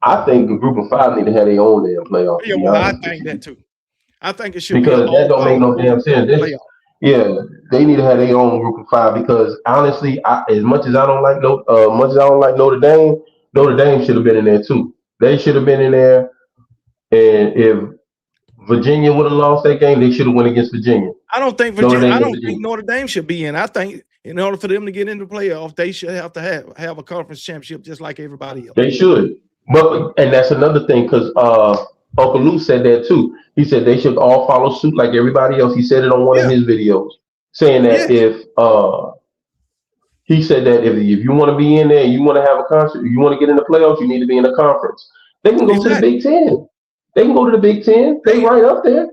I think the group of five need to have their own damn playoff, to Yeah, be well, I honest with think you. that too. I think it should be an Because that don't make all no power damn sense. playoff. Yeah, they need to have their own group of five because honestly, as much as I don't like Notre Dame, Notre Dame should have been in there too. They should have been in there. And if Virginia would have lost that game, they should have went against Virginia. I don't think Notre Virginia. Dame I and don't think Virginia. Notre Dame should be in. I think in order for them to get into the playoff, they should have to have a conference championship just like everybody else. They should. But and that's another thing because Uncle Lou said that too. He said they should all follow suit like everybody else. He said it on one of Yeah, his videos, saying yeah, that if he said that if you want to be in there, you want to have a concert, you want to get in the playoffs, you need to be in the conference. They can go to the exactly. Big Ten. They can go to the Big Ten. They They, right up there.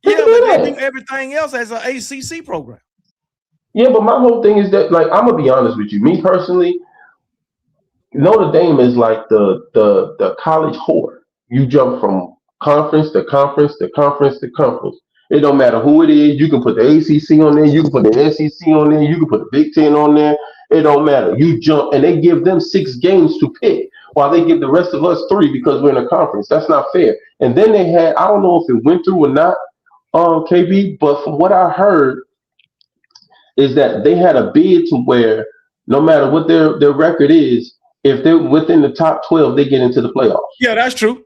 They yeah, can but do they do that. everything else as an ACC program. Yeah, but my whole thing is that, like, I'm gonna be honest with you. Me personally, Notre Dame is like the college whore. You jump from conference to conference to conference to conference. It don't matter who it is. You can put the ACC on there. You can put the SEC on there. You can put the Big Ten on there. It don't matter. You jump, and they give them 6 games to pick, while they give the rest of us 3 because we're in a conference. That's not fair. And then they had, I don't know if it went through or not, KB, but from what I heard is that they had a bid to where no matter what their record is, if they're within the top 12, they get into the playoffs. Yeah, that's true.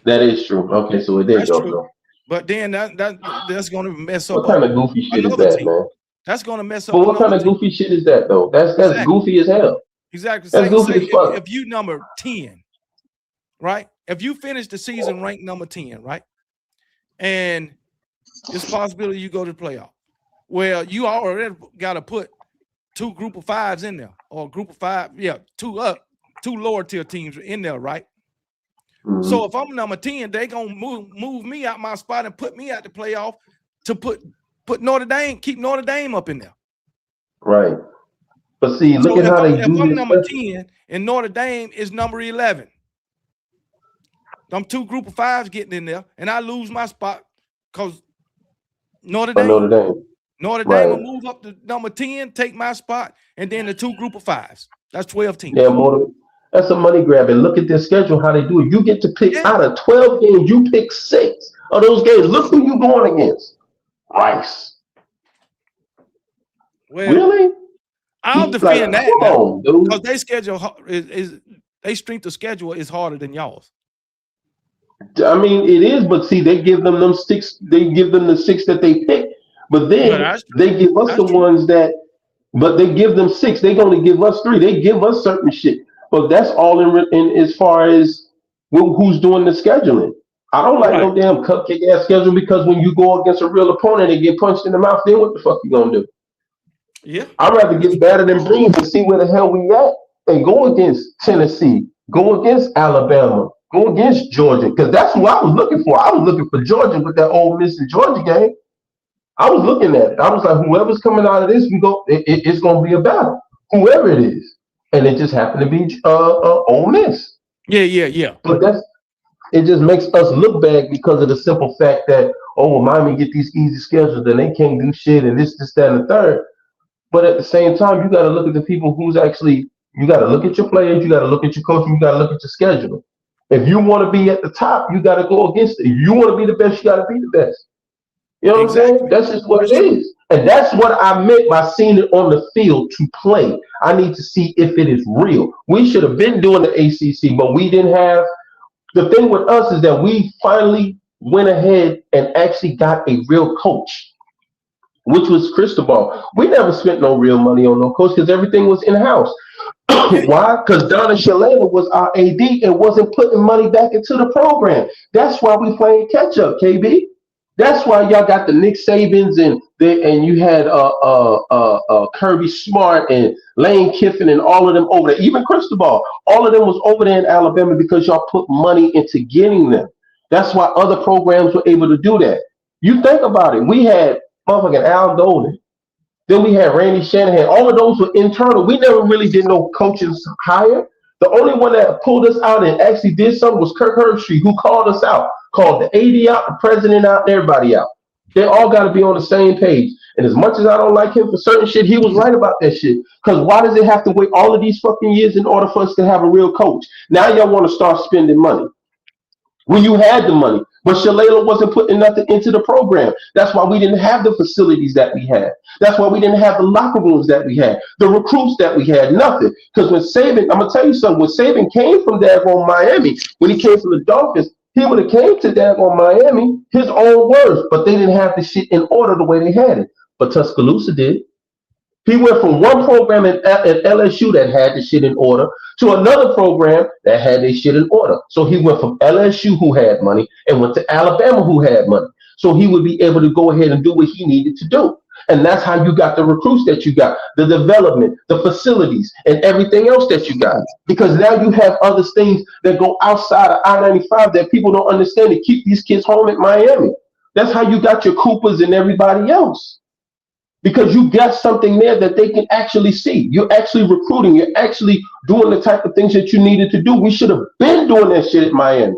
That is true. Okay, so there you That's go, true. bro. But then that's going to mess What up kind of goofy shit is another that, team. man? That's going to mess up But what kind another of team. goofy shit is that, though? That's Exactly. goofy as hell. Exactly. That's goofy as fuck. If you number 10, right? If you finish the season ranked number 10, right? And it's a possibility you go to the playoff. Well, you already got to put 2 group of 5s in there, or a group of 5, yeah, 2 lower tier teams in there, right? Mhm. So if I'm number 10, they gonna move me out my spot and put me out the playoff to put Notre Dame, keep Notre Dame up in there. Right. But see, look So at how they if do I'm this number stuff. 10 and Notre Dame is number 11, them 2 group of 5s getting in there, and I lose my spot because Notre By Notre Dame Dame. will Right. move up to number 10, take my spot, and then the 2 group of 5s. That's 12 teams. Yeah, more. That's a money grab. And look at their schedule, how they do it. You get to pick Yeah. out of 12 games, you pick 6 of those games. Look who you going against. Rice. Well, Really? I'll defend that come now on, dude. because their schedule is they strength of schedule is harder than y'all's. I mean, it is, but see, they give them 6. They give them the 6 that they pick, but then that's they give us That's the true. ones that. But they give them 6. They only give us 3. They give us certain shit. But that's all in as far as who's doing the scheduling. I don't like no Right. damn cupcake ass schedule because when you go against a real opponent and get punched in the mouth, then what the fuck you gonna do? Yeah. I'd rather get better than bruised and see where the hell we at and go against Tennessee, go against Alabama, go against Georgia, because that's who I was looking for. I was looking for Georgia with that Ole Miss and Georgia game. I was looking at it. I was like, whoever's coming out of this, it's going to be a battle, whoever it is. And it just happened to be Ole Miss. Yeah. But it just makes us look bad because of the simple fact that, well, Miami get these easy schedules and they can't do shit and this, that, and the third. But at the same time, you got to look at the people who's actually, you got to look at your players, you got to look at your coach, you got to look at your schedule. If you want to be at the top, you got to go against it. If you want to be the best, you got to be the best. You know what I'm saying? That's just what it is. And that's what I meant by seeing it on the field to play. I need to see if it is real. We should have been doing the ACC, but we didn't have. The thing with us is that we finally went ahead and actually got a real coach, which was Cristobal. We never spent no real money on no coach because everything was in-house. Why? Because Donna Shalana was our AD and wasn't putting money back into the program. That's why we playing catch-up, KB. That's why y'all got the Nick Sabans and you had Kirby Smart and Lane Kiffin and all of them over there. Even Cristobal, all of them was over there in Alabama because y'all put money into getting them. That's why other programs were able to do that. You think about it. We had motherfucking Al Golden. Then we had Randy Shanahan. All of those were internal. We never really did no coaches hire. The only one that pulled us out and actually did something was Kirk Herbstreit, who called us out, called the AD out, the president out, and everybody out. They all got to be on the same page. And as much as I don't like him for certain shit, he was right about that shit. Because why does it have to wait all of these fucking years in order for us to have a real coach? Now y'all want to start spending money. when you had the money. But Shalala wasn't putting nothing into the program. That's why we didn't have the facilities that we had. That's why we didn't have the locker rooms that we had, the recruits that we had, nothing. Because when Saban, I'm gonna tell you something, when Saban came from daggone Miami, when he came from the Dolphins, he would have came to daggone Miami, his own words, but they didn't have the shit in order the way they had it. But Tuscaloosa did. He went from one program at LSU that had the shit in order to another program that had their shit in order. So he went from LSU, who had money, and went to Alabama, who had money. So he would be able to go ahead and do what he needed to do. And that's how you got the recruits that you got, the development, the facilities, and everything else that you got. Because now you have other things that go outside of I-95 that people don't understand to keep these kids home at Miami. That's how you got your Coopers and everybody else. Because you got something there that they can actually see. You're actually recruiting. You're actually doing the type of things that you needed to do. We should have been doing that shit at Miami,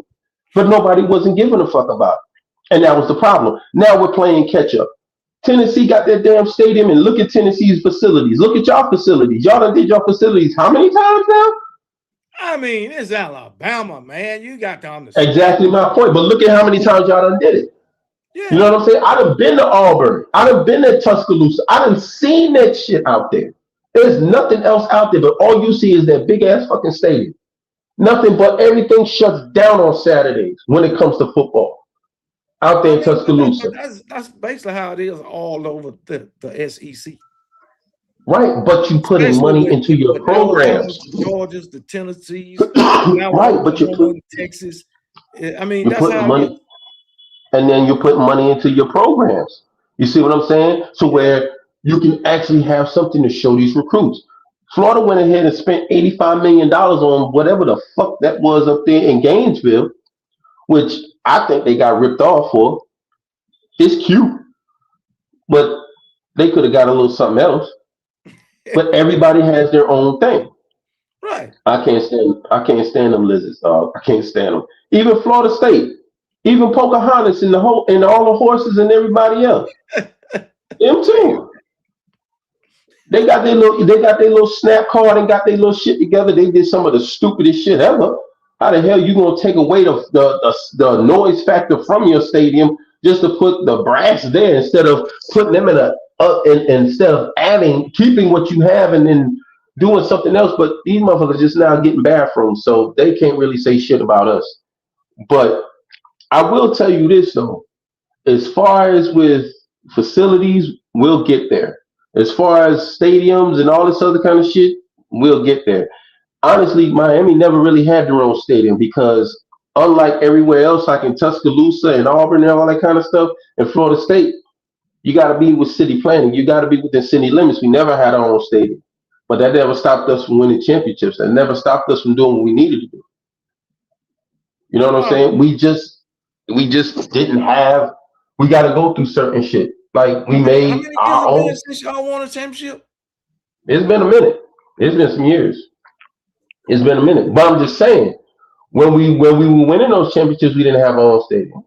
but nobody wasn't giving a fuck about it. And that was the problem. Now we're playing catch up. Tennessee got their damn stadium, and look at Tennessee's facilities. Look at y'all facilities. Y'all done did your facilities how many times now? I mean, it's Alabama, man. You got to understand. Exactly my point. But look at how many times y'all done did it. Yeah. You know what I'm saying? I done been to Auburn. I done been to Tuscaloosa. I done seen that shit out there. There's nothing else out there, but all you see is that big ass fucking stadium. Nothing but everything shuts down on Saturdays when it comes to football. Out there in Tuscaloosa. That's basically how it is all over the SEC. Right, but you putting money into your programs. The Georgias, the Tennessees, right, but you're putting Texas. I mean, that's how money. And then you put money into your programs. You see what I'm saying? So where you can actually have something to show these recruits. Florida went ahead and spent $85 million on whatever the fuck that was up there in Gainesville, which I think they got ripped off for. It's cute, but they could have got a little something else. But everybody has their own thing. Right. I can't stand them lizards, dog. I can't stand them. Even Florida State. Even Pocahontas and all the horses and everybody else. Them too. They got their little snap card and got their little shit together. They did some of the stupidest shit ever. How the hell you gonna take away the noise factor from your stadium just to put the brass there instead of putting them instead of keeping what you have and then doing something else? But these motherfuckers just now getting bathrooms, so they can't really say shit about us. But I will tell you this though, as far as with facilities, we'll get there. As far as stadiums and all this other kind of shit, we'll get there. Honestly, Miami never really had their own stadium because unlike everywhere else, like in Tuscaloosa and Auburn and all that kind of stuff, in Florida State, you got to be with city planning. You got to be within city limits. We never had our own stadium. But that never stopped us from winning championships. That never stopped us from doing what we needed to do. You know what I'm saying? We just didn't have. We got to go through certain shit. Like we made our own. Since y'all won a championship? It's been a minute. It's been some years. It's been a minute. But I'm just saying, when we were winning those championships, we didn't have our own stadium.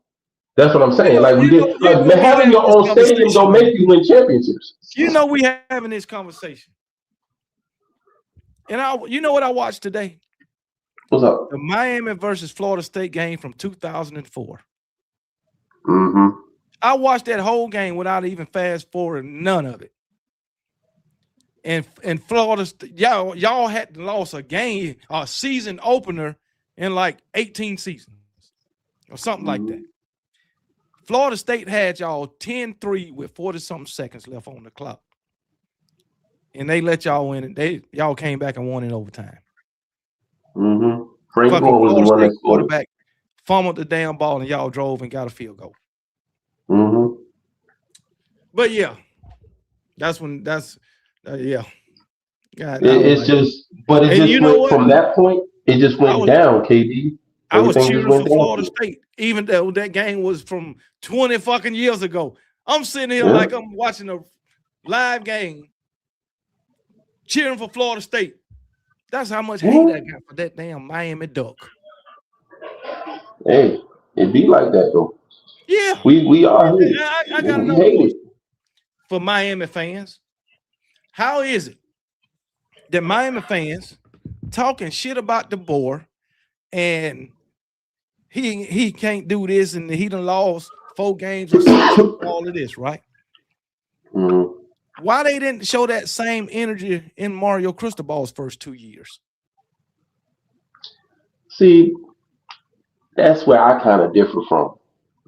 That's what I'm saying. Like we did. Like having your own stadium don't make you win championships. You know we having this conversation, and you know what I watched today? What's up? The Miami versus Florida State game from 2004. Mm-hmm. I watched that whole game without even fast forwarding none of it. And Florida, y'all had lost a season opener in like 18 seasons or something like that. Florida State had y'all 10-3 with 40-something seconds left on the clock. And they let y'all win it. Y'all came back and won in overtime. Mm-hmm. Frank Gore was the one that quarterback fumbled the damn ball and y'all drove and got a field goal. Mm-hmm. But yeah, yeah. God, it just went from that point. It just went down, KD. I was cheering for Florida State, even though that game was from 20 fucking years ago. I'm sitting here like I'm watching a live game, cheering for Florida State. That's how much hate I got for that damn Miami Duck. Hey, it be like that though. Yeah, we are. I got another question for Miami fans. How is it that Miami fans talking shit about DeBoer and he can't do this, and he done lost 4 games or 6, all of this, right? Mhm. Why they didn't show that same energy in Mario Cristobal's first 2 years? See, that's where I kind of differ from.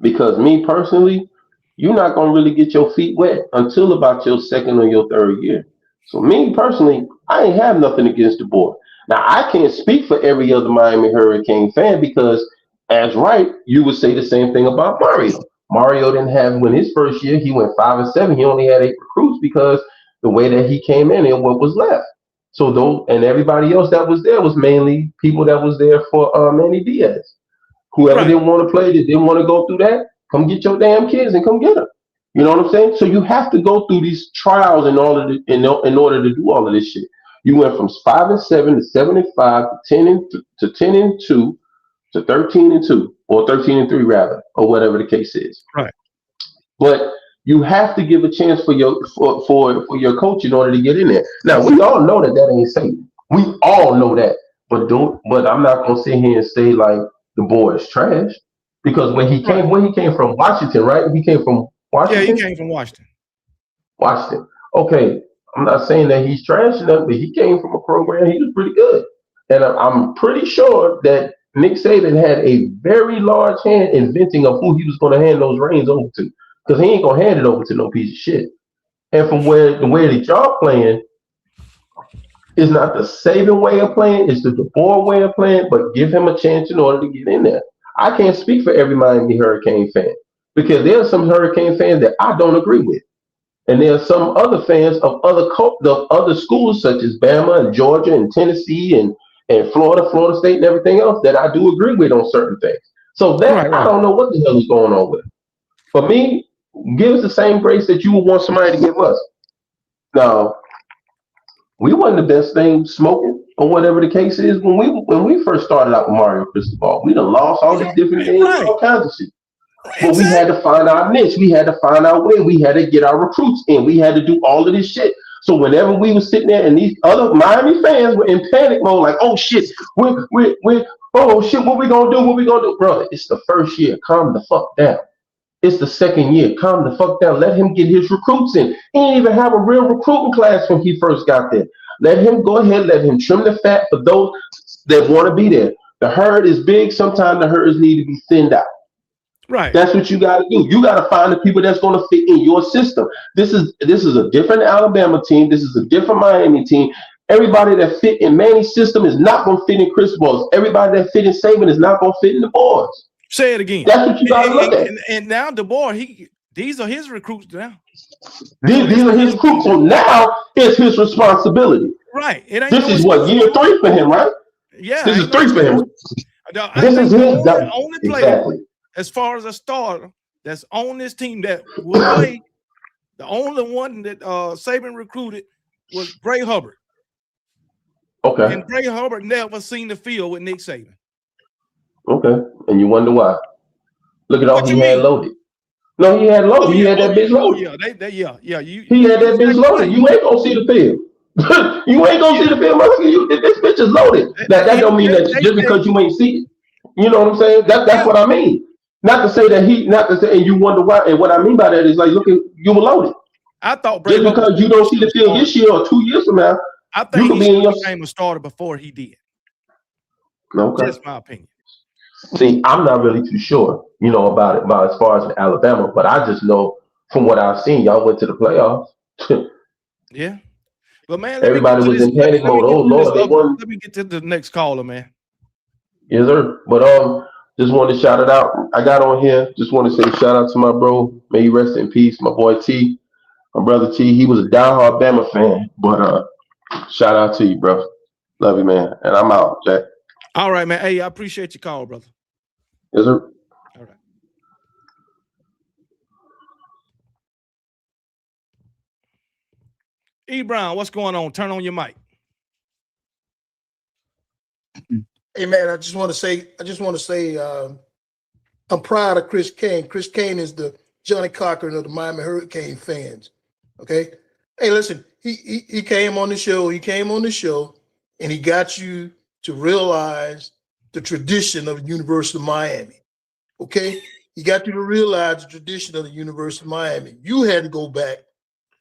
Because me personally, you're not gonna really get your feet wet until about your second or your third year. So me personally, I ain't have nothing against the boy. Now I can't speak for every other Miami Hurricane fan because as right, you would say the same thing about Mario. Mario didn't have when his first year, he went 5-7. He only had 8 recruits because the way that he came in and what was left. So though and everybody else that was there was mainly people that was there for Manny Diaz. Whoever Right, didn't want to play, that didn't want to go through that, come get your damn kids and come get them. You know what I'm saying? So you have to go through these trials in order to do all of this shit. You went from 5-7 to 7-5 to 10-2 to 13-2 or 13-3 rather, or whatever the case is. right, But you have to give a chance for your coach in order to get in there. Now we all know that that ain't safe. We all know that. But I'm not gonna sit here and say like the boy is trash because right. when he came from Washington, right? He came from Yeah, he Washington. came from Washington. Washington. Okay, I'm not saying that he's trash enough, but he came from a program. He was pretty good, and I'm pretty sure that Nick Saban had a very large hand in venting of who he was going to hand those reins over to, because he ain't gonna hand it over to no piece of shit. And from where the way that y'all playing is not the Saban way of playing, it's the DeBoer way of playing, but give him a chance in order to get in there. I can't speak for every Miami Hurricane fan because there are some Hurricane fans that I don't agree with. And there are some other fans of the other schools such as Bama and Georgia and Tennessee and Florida State and everything else that I do agree with on certain things. So that Right, I right. don't know what the hell is going on with. For me, give us the same grace that you would want somebody to give us. Now, we wasn't the best thing smoking or whatever the case is when we first started out with Mario Cristobal. We done lost all these different things and Right, all kinds of shit. But we had exactly. to find our niche. We had to find our way. We had to get our recruits in. We had to do all of this shit. So whenever we were sitting there and these other Miami fans were in panic mode, like, oh shit, oh shit, what we gonna do? What we gonna do? Brother, it's the first year. Calm the fuck down. It's the second year. Calm the fuck down. Let him get his recruits in. He didn't even have a real recruiting class when he first got there. Let him go ahead. Let him trim the fat for those that want to be there. The herd is big. Sometimes the herds need to be thinned out. Right. That's what you got to do. You got to find the people that's going to fit in your system. This is a different Alabama team. This is a different Miami team. Everybody that fit in Manny's system is not going to fit in Chris Balls. Everybody that fit in Saban is not going to fit in the boys. Say it again. That's what you got to look at. And now DeBoer, these are his recruits now. These are his recruits. So now it's his responsibility. Right. It ain't This no is excuse what year 3 for him, right? Yeah, This is ain't no 3 for him. excuse. I This is think the his only player, exactly. as far as a starter, that's on this team that will play, the only one that Saban recruited was Bray Hubbard. Okay. And Bray Hubbard never seen the field with Nick Saban. Okay. And you wonder why? Look at all What you he had mean? loaded. No, he had loaded. He had that bitch Oh loaded. yeah, yeah. He had You that bitch exactly loaded. right. You ain't gonna see the field. You ain't gonna see the film. This bitch is loaded. That don't mean that just They because you ain't see it. You know what I'm saying? That's yeah. what I mean. Not to say that not to say, and you wonder why. And what I mean by that is like, look, at you were loaded. I thought Bray Just Hubbard was because you going to don't see become the a field starter. this year or 2 years from now, I you think could he be should in have your. became a starter before he did. Okay. Just my opinion. See, I'm not really too sure, about as far as Alabama, but I just know from what I've seen, y'all went to the playoffs. Yeah. But man, let me get Everybody to was this. in panic Let me mode. get Oh to this Lord, they other. won. Let me get to the next caller, man. Yes, sir. But just wanted to shout it out. I got on here. Just want to say shout out to my bro. May he rest in peace. My boy T, my brother T. He was a diehard Bama fan. But shout out to you, bro. Love you, man. And I'm out, Jack. All right, man. Hey, I appreciate your call, brother. Yes, sir. All right. E. Brown, what's going on? Turn on your mic. Hey man, I just want to say, I'm proud of Chris Kane. Chris Kane is the Johnny Cochran of the Miami Hurricane fans. Okay. Hey, listen, he came on the show. He came on the show, and he got you to realize the tradition of the University of Miami. Okay, he got you to realize the tradition of the University of Miami. You had to go back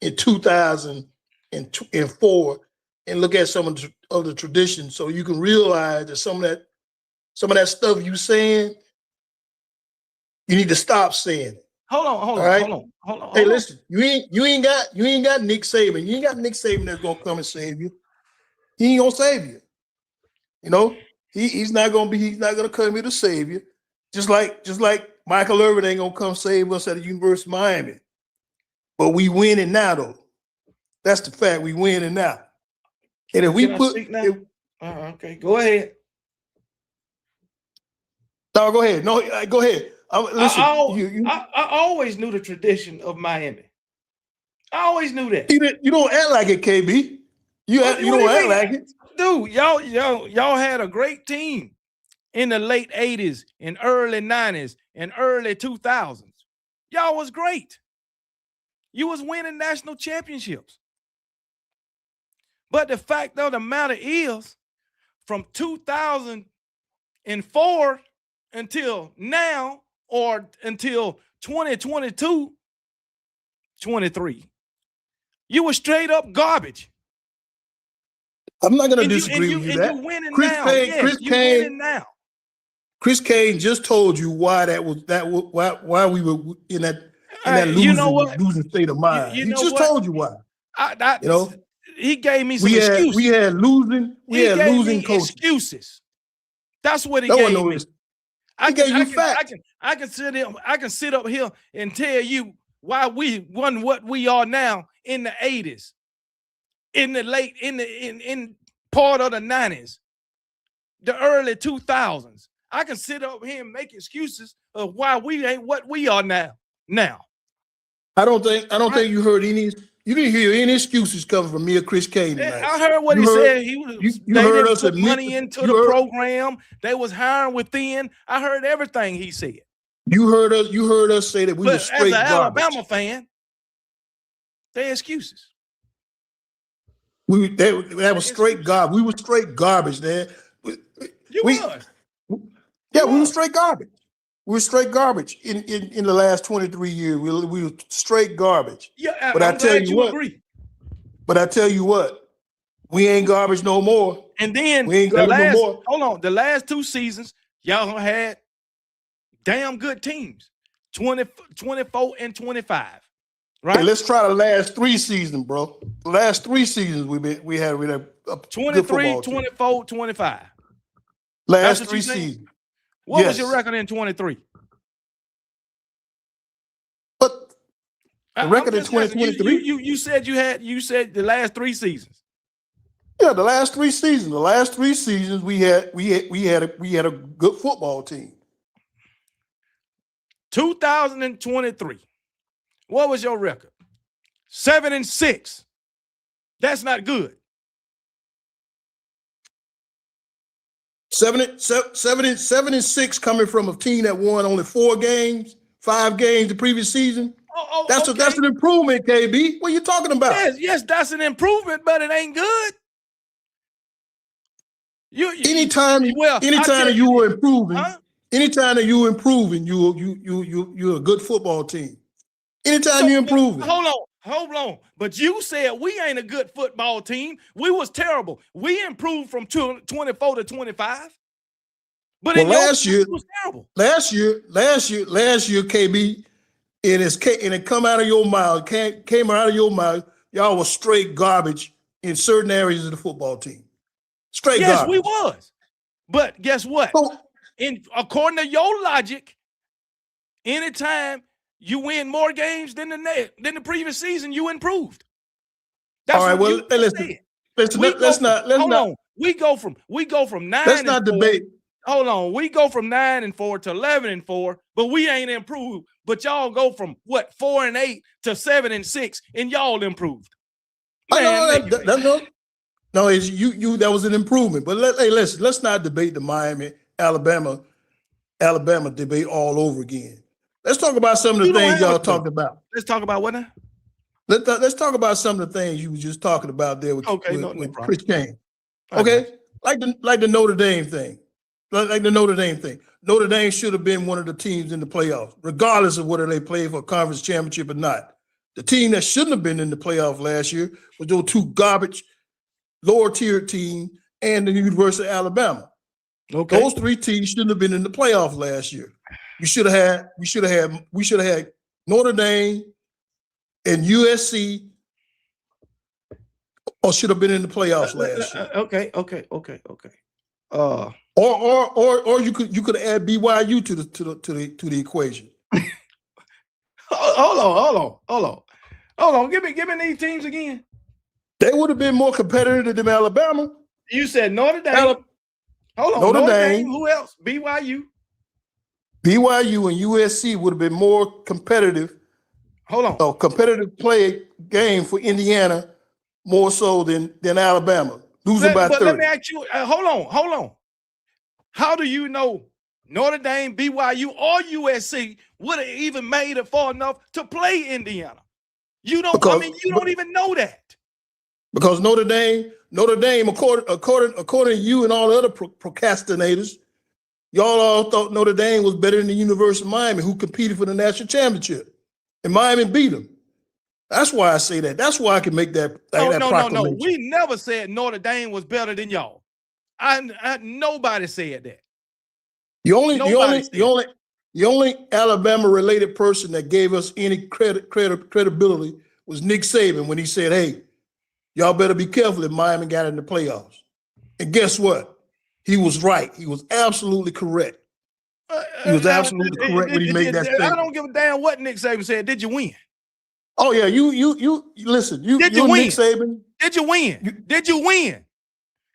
in 2004 and look at some of the traditions, so you can realize that some of that stuff you saying, you need to stop saying it. Hold on. Hey, listen, you ain't got Nick Saban. You ain't got Nick Saban that's gonna come and save you. He ain't gonna save you. You know, he's not gonna come here to save you. Just like Michael Irvin ain't gonna come save us at the University of Miami. But we winning now, though. That's the fact. We winning now. And if we okay, go ahead. No, go ahead. No, go ahead. Listen, I always knew the tradition of Miami. I always knew that. You don't act like it, KB. You don't act like it. Dude, y'all had a great team in the late 80s and early 90s and early 2000s. Y'all was great. You was winning national championships. But the fact of the matter is, from 2004 until now, or until 2022, 23, you were straight up garbage. I'm not going to disagree with you. You're winning now. Yes, you're winning now. Chris Kane just told you why why we were in that losing state of mind. He just told you why. He gave me some excuses. We had losing coaches. Excuses. That's what he gave me. I can sit up here and tell you why we won what we are now in the 80s, in part of the 90s, the early 2000s. I can sit up here and make excuses of why we ain't what we are now. I don't think you heard any. You didn't hear any excuses coming from me or Chris Kane tonight. I heard what he said. They heard us put money into the program. They was hiring within. I heard everything he said. You heard us say that we were straight as an garbage. Alabama fan, they excuses. That was straight garbage. We were straight garbage, man. We were straight garbage. We were straight garbage in the last 23 years. We were straight garbage. Yeah, but I tell you what. Agree. But I tell you what, we ain't garbage no more. And then we ain't garbage no more. Hold on, the last 2 seasons, y'all had damn good teams, 24 and 25. Right. Hey, let's try the last 3 seasons, bro. The last 3 seasons we had a 23, 24, 25. Last 3 seasons. What was your record in 23? But the record in 2023? You said the last 3 seasons. Yeah, the last 3 seasons. The last 3 seasons we had a good football team. 2023. What was your record? 7-6. That's not good. 7-6 coming from a team that won only 5 games the previous season. That's an improvement, KB. What are you talking about? Yes, that's an improvement, but it ain't good. Anytime you were improving, anytime that you were improving, you're a good football team. Anytime you're improving. Hold on. But you said we ain't a good football team. We was terrible. We improved from 24 to 25. But last year was terrible. Last year, KB, and it come out of your mouth, came out of your mouth, y'all was straight garbage in certain areas of the football team. Straight garbage. Yes, we was. But guess what? According to your logic, anytime you win more games than the previous season, you improved. That's all right. Well, let's not. We go from 9. Let's not debate. Hold on. We go from 9-4 to 11-4, but we ain't improved. But y'all go from 4-8 to 7-6, and y'all improved. Man, no, it's you. That was an improvement. But let's not debate the Miami, Alabama debate all over again. Let's talk about some of the things y'all talked about. Let's talk about what now? Let's talk about some of the things you were just talking about there with Chris Kane. Okay, like the Notre Dame thing. like the Notre Dame thing. Notre Dame should have been one of the teams in the playoffs, regardless of whether they played for a conference championship or not. The team that shouldn't have been in the playoff last year was those two garbage lower tier teams and the University of Alabama. Okay. Those three teams shouldn't have been in the playoff last year. We should have had Notre Dame and USC, or should have been in the playoffs last year. Okay. Or you could add BYU to the equation. Hold on. Give me these teams again. They would have been more competitive than Alabama. You said Notre Dame. Hold on. Notre Dame. Who else? BYU and USC would have been more competitive. Hold on. A competitive play game for Indiana more so than Alabama. Losing by 30. Let me ask you, hold on. How do you know Notre Dame, BYU, or USC would have even made it far enough to play Indiana? You don't even know that. Because Notre Dame, according to you and all the other procrastinators, y'all all thought Notre Dame was better than the University of Miami, who competed for the national championship. And Miami beat them. That's why I say that. That's why I can make that proclamation. No. We never said Notre Dame was better than y'all. Nobody said that. The only Alabama related person that gave us any credibility was Nick Saban when he said, "Hey, y'all better be careful if Miami got in the playoffs." And guess what? He was right. He was absolutely correct. He was absolutely correct when he made that statement. I don't give a damn what Nick Saban said. Did you win? Oh yeah, you listen. Did you win? Nick Saban. Did you win? Did you win?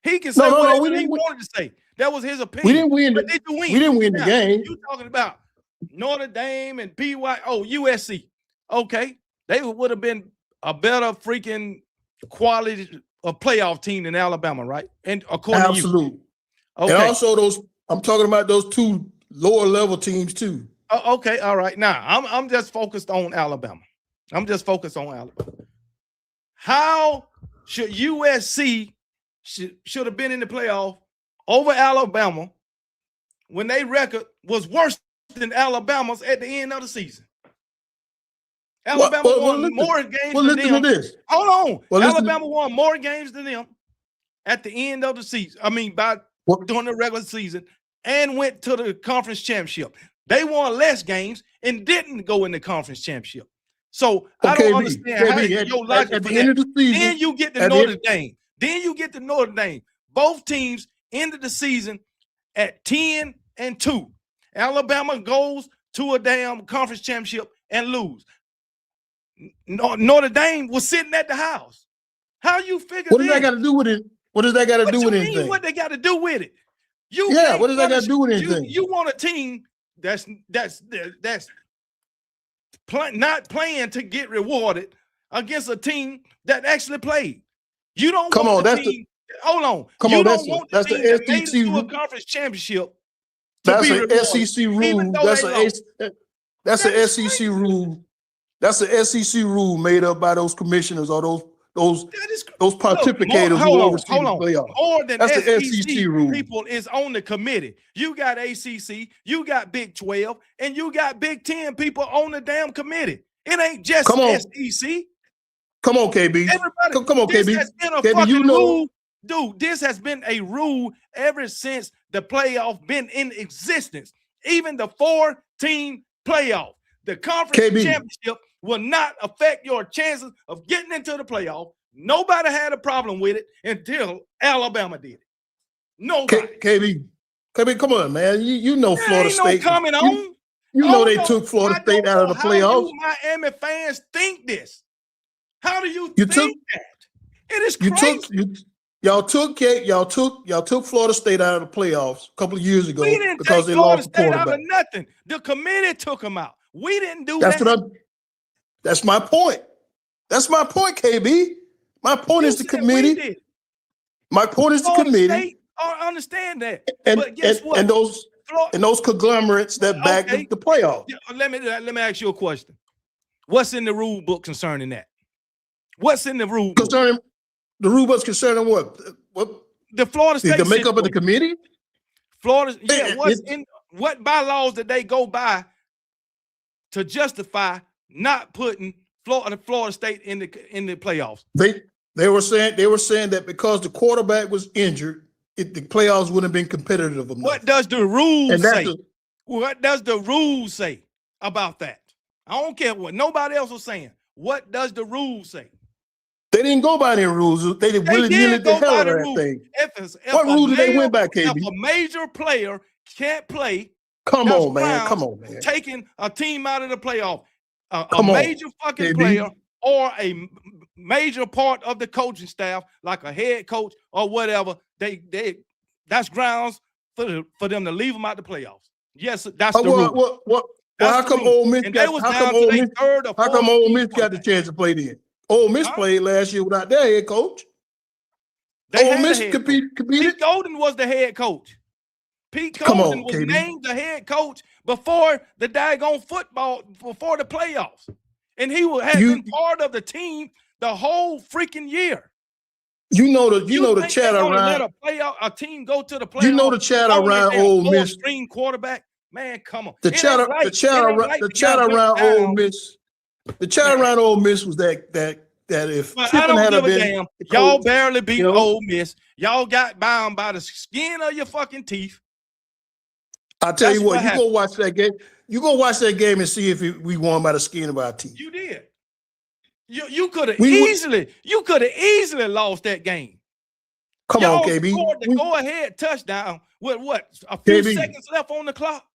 He can say whatever he wanted to say. That was his opinion. We didn't win. Did you win? We didn't win the game. You talking about Notre Dame and USC? Okay, they would have been a better freaking quality of playoff team than Alabama, right? And according to you, okay. And also I'm talking about those two lower level teams too. Okay, all right. Now I'm just focused on Alabama. How should USC should have been in the playoff over Alabama when their record was worse than Alabama's at the end of the season? Alabama won more games than them. Hold on. Alabama won more games than them at the end of the season. I mean, during the regular season, and went to the conference championship. They won less games and didn't go in the conference championship. So I don't understand how your logic at the end of the season. Then you get to Notre Dame. Both teams ended the season at 10-2. Alabama goes to a damn conference championship and lose. Notre Dame was sitting at the house. How you figure what does that got to do with it? What does that got to do with anything? What they got to do with it? What does that got to do with anything? You want a team that's not playing to get rewarded against a team that actually played. You don't want the team. Hold on. You don't want the team that made it to a conference championship. That's an SEC rule. That's an SEC rule. That's an SEC rule made up by those commissioners or those pontificators who oversee the playoffs. More than SEC rule. People is on the committee. You got ACC, you got Big 12, and you got Big 10 people on the damn committee. It ain't just SEC. Come on, KB. Everybody, come on, KB. This has been a fucking rule. Dude, this has been a rule ever since the playoff been in existence. Even the 4-team playoff. The conference championship will not affect your chances of getting into the playoff. Nobody had a problem with it until Alabama did it. Nobody. KB, come on, man. You know Florida State. You know they took Florida State out of the playoffs. How do Miami fans think this? How do you think that? It is crazy. Y'all took Florida State out of the playoffs a couple of years ago because they lost the quarterback. Out of nothing. The committee took them out. We didn't do that. That's my point. That's my point, KB. My point is the committee. My point is the committee. I understand that. But guess what? And those conglomerates that back the playoff. Let me ask you a question. What's in the rule book concerning that? What's in the rule book? The rule book concerning what? The Florida State. The makeup of the committee? Florida, yeah, what bylaws did they go by to justify not putting Florida State in the playoffs? They were saying that because the quarterback was injured, the playoffs wouldn't have been competitive enough. What does the rules say? That's What does the rules say about that? I don't care what nobody else was saying. What does the rules say? They didn't go by any rules. They really did the hell out of that thing. What rule did they win by, KB? If a major player can't play, come on, man. Taking a team out of the playoff, a major fucking player or a major part of the coaching staff, like a head coach or whatever, that's grounds for them to leave them out the playoffs. Yes, that's the rule. How come Ole Miss got the chance to play then? Ole Miss played last year without their head coach. Ole Miss competed. Pete Golden was the head coach. Pete Golden was named the head coach before the daggone football, before the playoffs. And he had been part of the team the whole freaking year. You know the chatter around a team go to the playoffs. You know the chatter around Ole Miss. String quarterback. Man, come on. The chatter around Ole Miss. The chatter around Ole Miss was that if Pippen had been damn. Y'all barely beat Ole Miss. Y'all got bound by the skin of your fucking teeth. I'll tell you what, you go watch that game. You go watch that game and see if we won by the skin of our teeth. You did. You could have easily lost that game. Come on, KB. Scored the go-ahead touchdown with a few seconds left on the clock.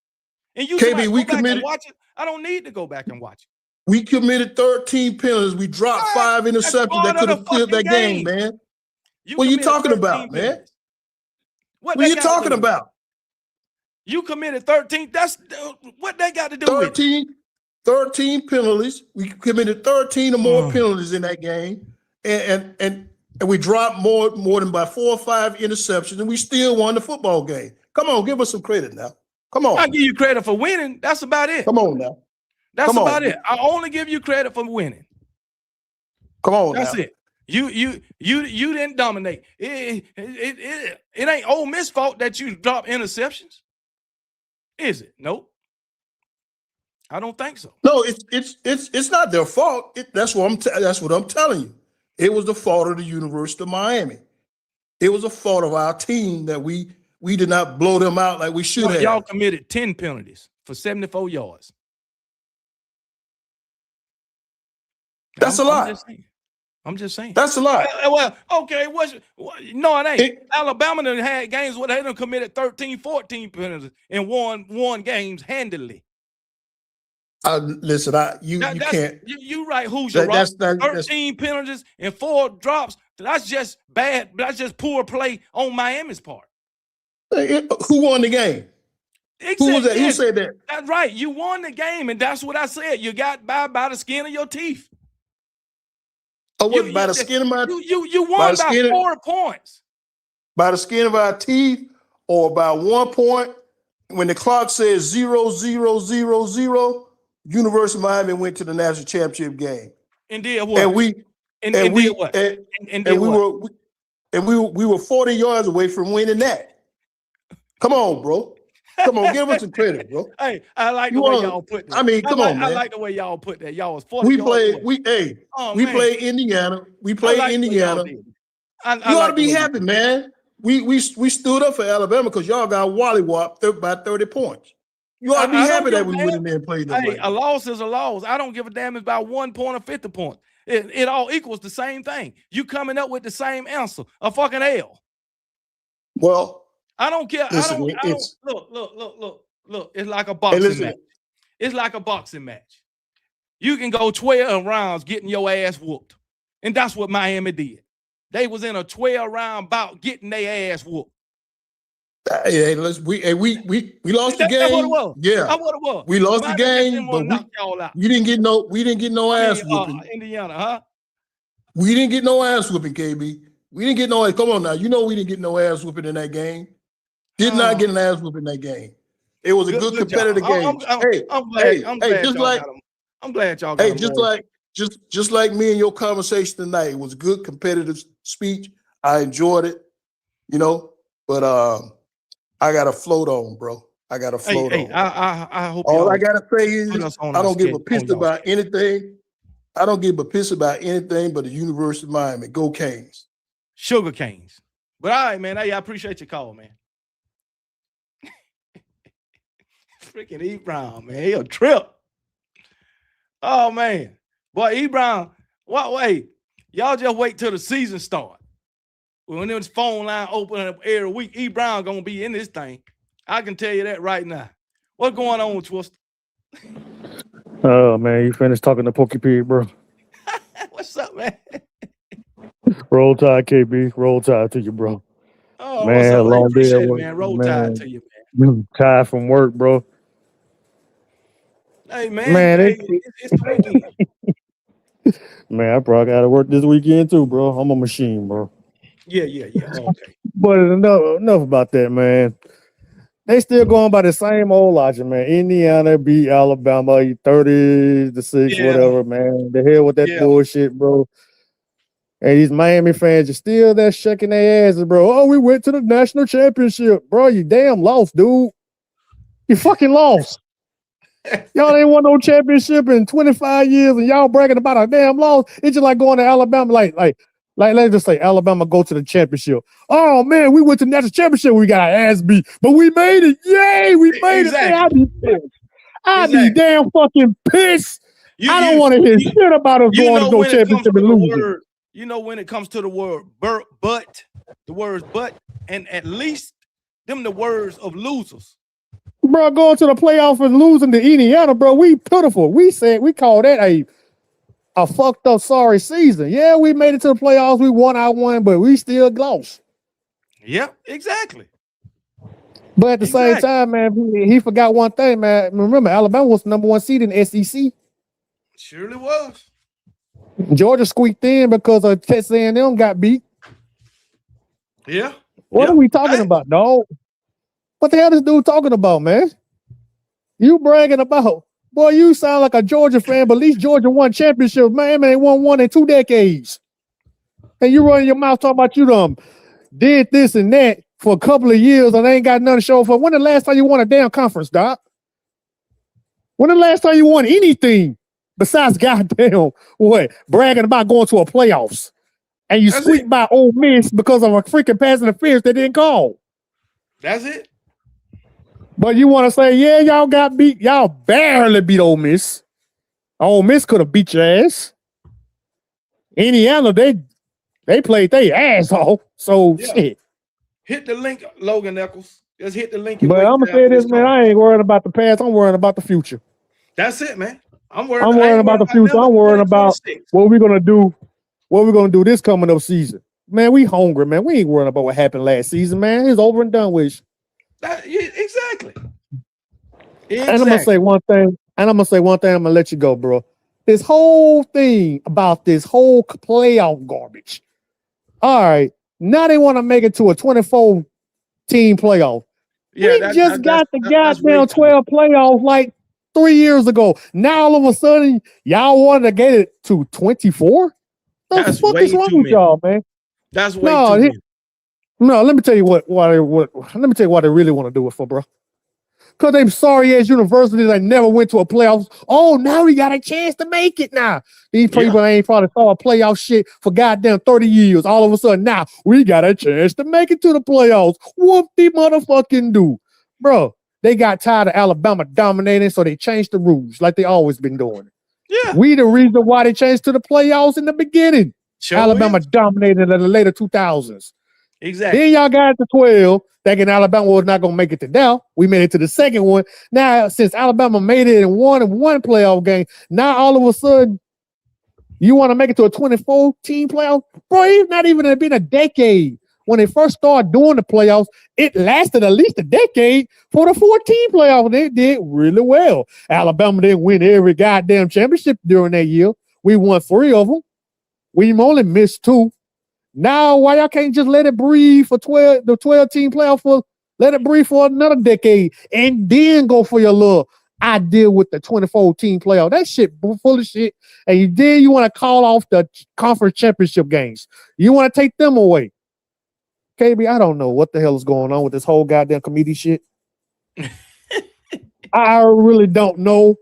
And you KB, we committed. Watch it. I don't need to go back and watch it. We committed 13 penalties. We dropped 5 interceptions that could have killed that game, man. What are you talking about, man? What are you talking about? You committed 13. That's what they got to do with it. 13 penalties. We committed 13 or more penalties in that game. And we dropped more than by 4 or 5 interceptions, and we still won the football game. Come on, give us some credit now. Come on. I give you credit for winning. That's about it. Come on now. That's about it. I only give you credit for winning. Come on. That's now. it. You didn't dominate. It ain't Ole Miss fault that you dropped interceptions. Is it? Nope. I don't think so. No, it's not their fault. That's what I'm telling you. It was the fault of the University of Miami. It was a fault of our team that we did not blow them out like we should have. Y'all committed 10 penalties for 74 yards. That's a lot. I'm just saying. That's a lot. Well, okay. No, it ain't. Alabama done had games where they done committed 13, 14 penalties and won games handily. Listen, you can't. You right. Who's your right? 13 penalties and 4 drops. That's just bad. That's just poor play on Miami's part. Who won the game? Who was that? Who said that? That's right. You won the game, and that's what I said. You got by the skin of your teeth. Oh, what, by the skin of my teeth? You won by 4 points. By the skin of our teeth, or by 1 point? When the clock says 0, 0, 0, 0, University of Miami went to the national championship game. And did what? And we were 40 yards away from winning that. Come on, bro. Come on, give us some credit, bro. Hey, I like the way y'all put that. I mean, come on, man. I like the way y'all put that. Y'all was 40 We yards played. We played Indiana. We played Indiana. You ought to be happy, man. We stood up for Alabama because y'all got wallywhopped by 30 points. You ought to be happy that we went in there and played them. Hey, a loss is a loss. I don't give a damn about 1 point or 50 points. It all equals the same thing. You coming up with the same answer, a fucking L. Well, I don't care. Listen, Look. It's like a boxing match. It's like a boxing match. You can go 12 rounds getting your ass whooped. And that's what Miami did. They was in a 12-round bout getting their ass whooped. We lost the game. That's what it was. Yeah. That's what it was. We lost the game, but we didn't get no ass whooping. Indiana, huh? We didn't get no ass whooping, KB. We didn't get no ass. Come on now. You know we didn't get no ass whooping in that game. Did not get an ass whooping in that game. It was a good competitive game. I'm glad y'all got just like me and your conversation tonight. It was a good competitive speech. I enjoyed it, but I got to float on, bro. I got to float on. I hope all I gotta say is I don't give a piss about anything. I don't give a piss about anything but the University of Miami. Go Canes. Sugar Canes. But all right, man. Hey, I appreciate your call, man. Freaking E. Brown, man. He a trip. Oh, man. Boy, E. Brown, wait. Y'all just wait till the season start. When this phone line open up every week, E. Brown gonna be in this thing. I can tell you that right now. What's going on, Twister? Oh man, you finished talking to Pokey Pig, bro. What's up, man? Roll Tide, KB. Roll Tide to you, bro. Oh, man, what's up? long day Appreciate at it, work, man. Roll Tide to you, man. Tired from work, bro. Hey, man. Hey, it's the weekend. Man, I probably got to work this weekend too, bro. I'm a machine, bro. Yeah. Okay. But enough about that, man. They still going by the same old logic, man. Indiana beat Alabama 30-6, whatever, man. The hell with that bullshit, bro. And these Miami fans are still there shaking their asses, bro. Oh, we went to the national championship. Bro, you damn lost, dude. You fucking lost. Y'all ain't won no championship in 25 years and y'all bragging about a damn loss. It's just like going to Alabama, like let's just say Alabama go to the championship. Oh man, we went to the national championship. We got our ass beat, but we made it. Yay, we made it. Man, I be pissed. I be damn fucking pissed. I don't want to hear shit about us going to no championship and losing. You know, when it comes to the word but, the words but, and at least them the words of losers. Bro, going to the playoff and losing to Indiana, bro, we pitiful. We call that a fucked up sorry season. Yeah, we made it to the playoffs. We won our one, but we still lost. Yep, exactly. But at the same time, man, he forgot one thing, man. Remember, Alabama was the number one seed in the SEC. Surely was. Georgia squeaked in because of Texas A&M got beat. Yeah. What are we talking about, dog? What the hell is this dude talking about, man? You bragging about, boy, you sound like a Georgia fan, but at least Georgia won championship. Man, ain't won one in 2 decades. And you running your mouth talking about you did this and that for a couple of years and ain't got nothing to show for. When the last time you won a damn conference, doc? When the last time you won anything besides goddamn bragging about going to a playoffs? And you squeaked by Ole Miss because of a freaking pass interference they didn't call. That's it. But you want to say, yeah, y'all got beat. Y'all barely beat Ole Miss. Ole Miss could have beat your ass. Indiana, they played their ass off. So shit. Hit the link, Logan Eccles. Just hit the link. But I'm gonna say this, man. I ain't worried about the past. I'm worried about the future. That's it, man. I'm worried about the future. I'm worried about what we're gonna do. What we're gonna do this coming up season. Man, we hungry, man. We ain't worried about what happened last season, man. It's over and done with. Exactly. And I'm gonna say one thing. I'm gonna let you go, bro. This whole thing about this whole playoff garbage. All right, now they want to make it to a 24-team playoff. We just got the goddamn 12 playoffs like 3 years ago. Now all of a sudden, y'all want to get it to 24? The fuck is wrong with y'all, man? That's way too many. No, let me tell you what they really want to do it for, bro. Because them sorry ass universities that never went to a playoffs. Oh, now we got a chance to make it now. These people ain't probably saw a playoff shit for goddamn 30 years. All of a sudden, now we got a chance to make it to the playoffs. Whoop the motherfucking do. Bro, they got tired of Alabama dominating, so they changed the rules like they always been doing. Yeah. We the reason why they changed to the playoffs in the beginning. Alabama dominated in the later 2000s. Exactly. Then y'all got to 12, thinking Alabama was not going to make it to now. We made it to the second one. Now, since Alabama made it and won one playoff game, now all of a sudden, you want to make it to a 24-team playoff? Bro, it's not even been a decade. When they first started doing the playoffs, it lasted at least a decade for the 14 playoff. They did really well. Alabama didn't win every goddamn championship during that year. We won 3 of them. We only missed 2. Now, why y'all can't just let it breathe for the 12-team playoff let it breathe for another decade and then go for your little idea with the 24-team playoff? That shit full of shit. And then you want to call off the conference championship games. You want to take them away. KB, I don't know what the hell is going on with this whole goddamn committee shit. I really don't know.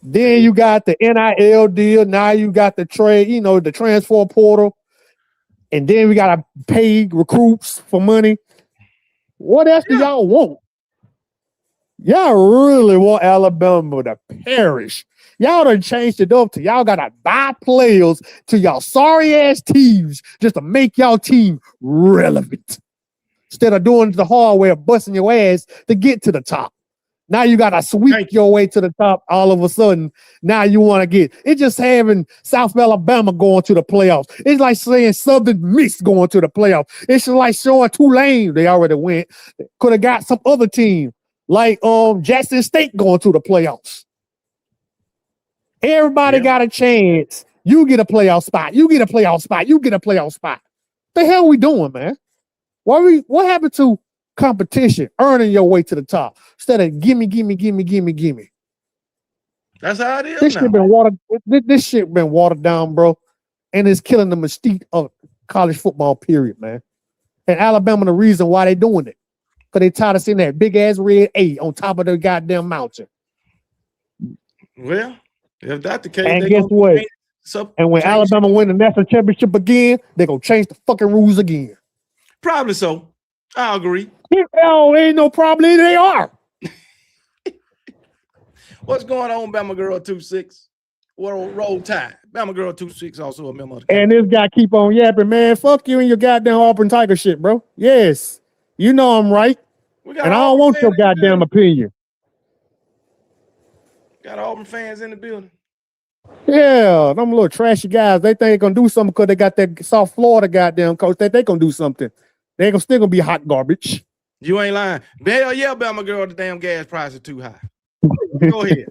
Then you got the NIL deal. Now you got the trade, the transfer portal. And then we got to pay recruits for money. What else do y'all want? Y'all really want Alabama to perish. Y'all done changed it up to y'all got to buy players to y'all sorry-ass teams just to make y'all team relevant. Instead of doing the hard way of busting your ass to get to the top. Now you got to sweep your way to the top all of a sudden. Now you want to get, it's just having South Alabama going to the playoffs. It's like saying Southern Miss going to the playoffs. It's just like showing Tulane, they already went. Could have got some other team like Jackson State going to the playoffs. Everybody got a chance. You get a playoff spot. You get a playoff spot. You get a playoff spot. What the hell are we doing, man? What happened to competition, earning your way to the top instead of gimme. That's how it is. This shit been watered. This shit been watered down, bro, and it's killing the mystique of college football. Period, man. And Alabama, the reason why they doing it, because they tired of seeing that big ass red A on top of the goddamn mountain. Well, if that's the case, and guess what? And when Alabama win the national championship again, they're gonna change the fucking rules again. Probably so. I agree. Oh, ain't no problem. They are. What's going on, Bama Girl 26? Roll Tide. Bama Girl 26 also a member of the And this guy keep on yapping, man. Fuck you and your goddamn Auburn Tiger shit, bro. Yes. You know I'm right. And I don't want your goddamn opinion. Got Auburn fans in the building. Yeah, them little trashy guys. They think they're gonna do something because they got that South Florida goddamn coach. They gonna do something. They ain't still gonna be hot garbage. You ain't lying. Hell yeah, Bama Girl, the damn gas price is too high. Go ahead.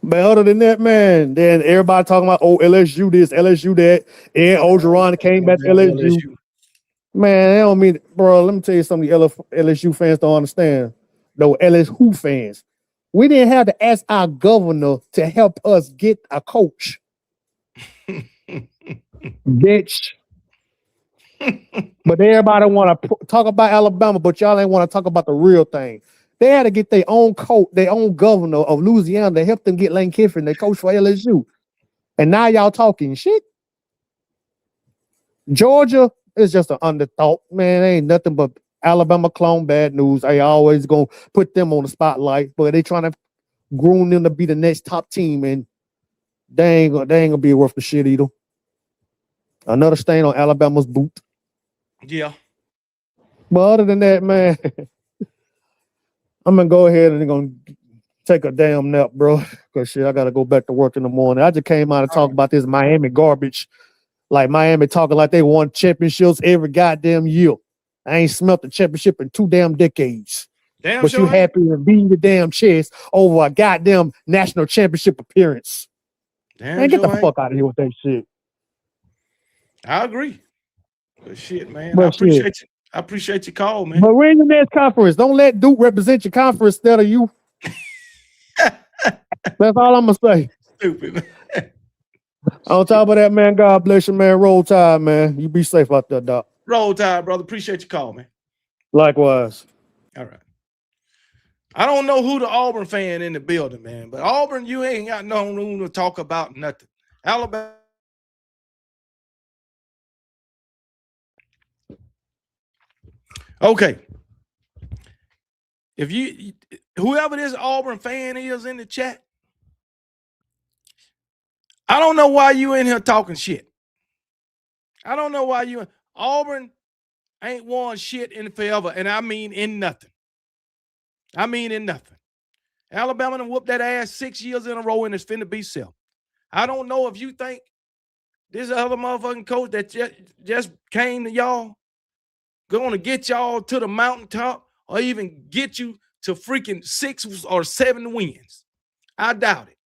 But other than that, man, then everybody talking about, LSU this, LSU that. And Ogeron came back to LSU. Man, they don't mean, bro, let me tell you something LSU fans don't understand. No, LSU fans. We didn't have to ask our governor to help us get a coach. Bitch. But everybody want to talk about Alabama, but y'all ain't want to talk about the real thing. They had to get their own coach, their own governor of Louisiana to help them get Lane Kiffin, their coach for LSU. And now y'all talking shit. Georgia is just an underthought, man. Ain't nothing but Alabama clone bad news. I always gonna put them on the spotlight, but they trying to groom them to be the next top team, and they ain't gonna be worth the shit either. Another stain on Alabama's boot. Yeah. But other than that, man, I'm gonna go ahead and gonna take a damn nap, bro. Cause shit, I gotta go back to work in the morning. I just came out to talk about this Miami garbage. Like Miami talking like they won championships every goddamn year. I ain't smelt the championship in 2 damn decades. Damn but sure you happy and beating your damn chest over a goddamn national championship appearance. Damn man, get the fuck out of here with that shit. I agree. But shit, man. But I appreciate you. I appreciate your call, man. But we're in the next conference. Don't let Duke represent your conference instead of you. That's all I'm gonna say. Stupid, man. On top of that, man, God bless you, man. Roll Tide, man. You be safe out there, Doc. Roll Tide, brother. Appreciate your call, man. Likewise. All right. I don't know who the Auburn fan in the building, man, but Auburn, you ain't got no room to talk about nothing. Alabama. Okay. If you, whoever this Auburn fan is in the chat, I don't know why you in here talking shit. I don't know why you, Auburn ain't won shit in forever, and I mean in nothing. I mean in nothing. Alabama done whooped that ass 6 years in a row, and it's finna be self. I don't know if you think this other motherfucking coach that just came to y'all going to get y'all to the mountaintop or even get you to freaking 6 or 7 wins. I doubt it.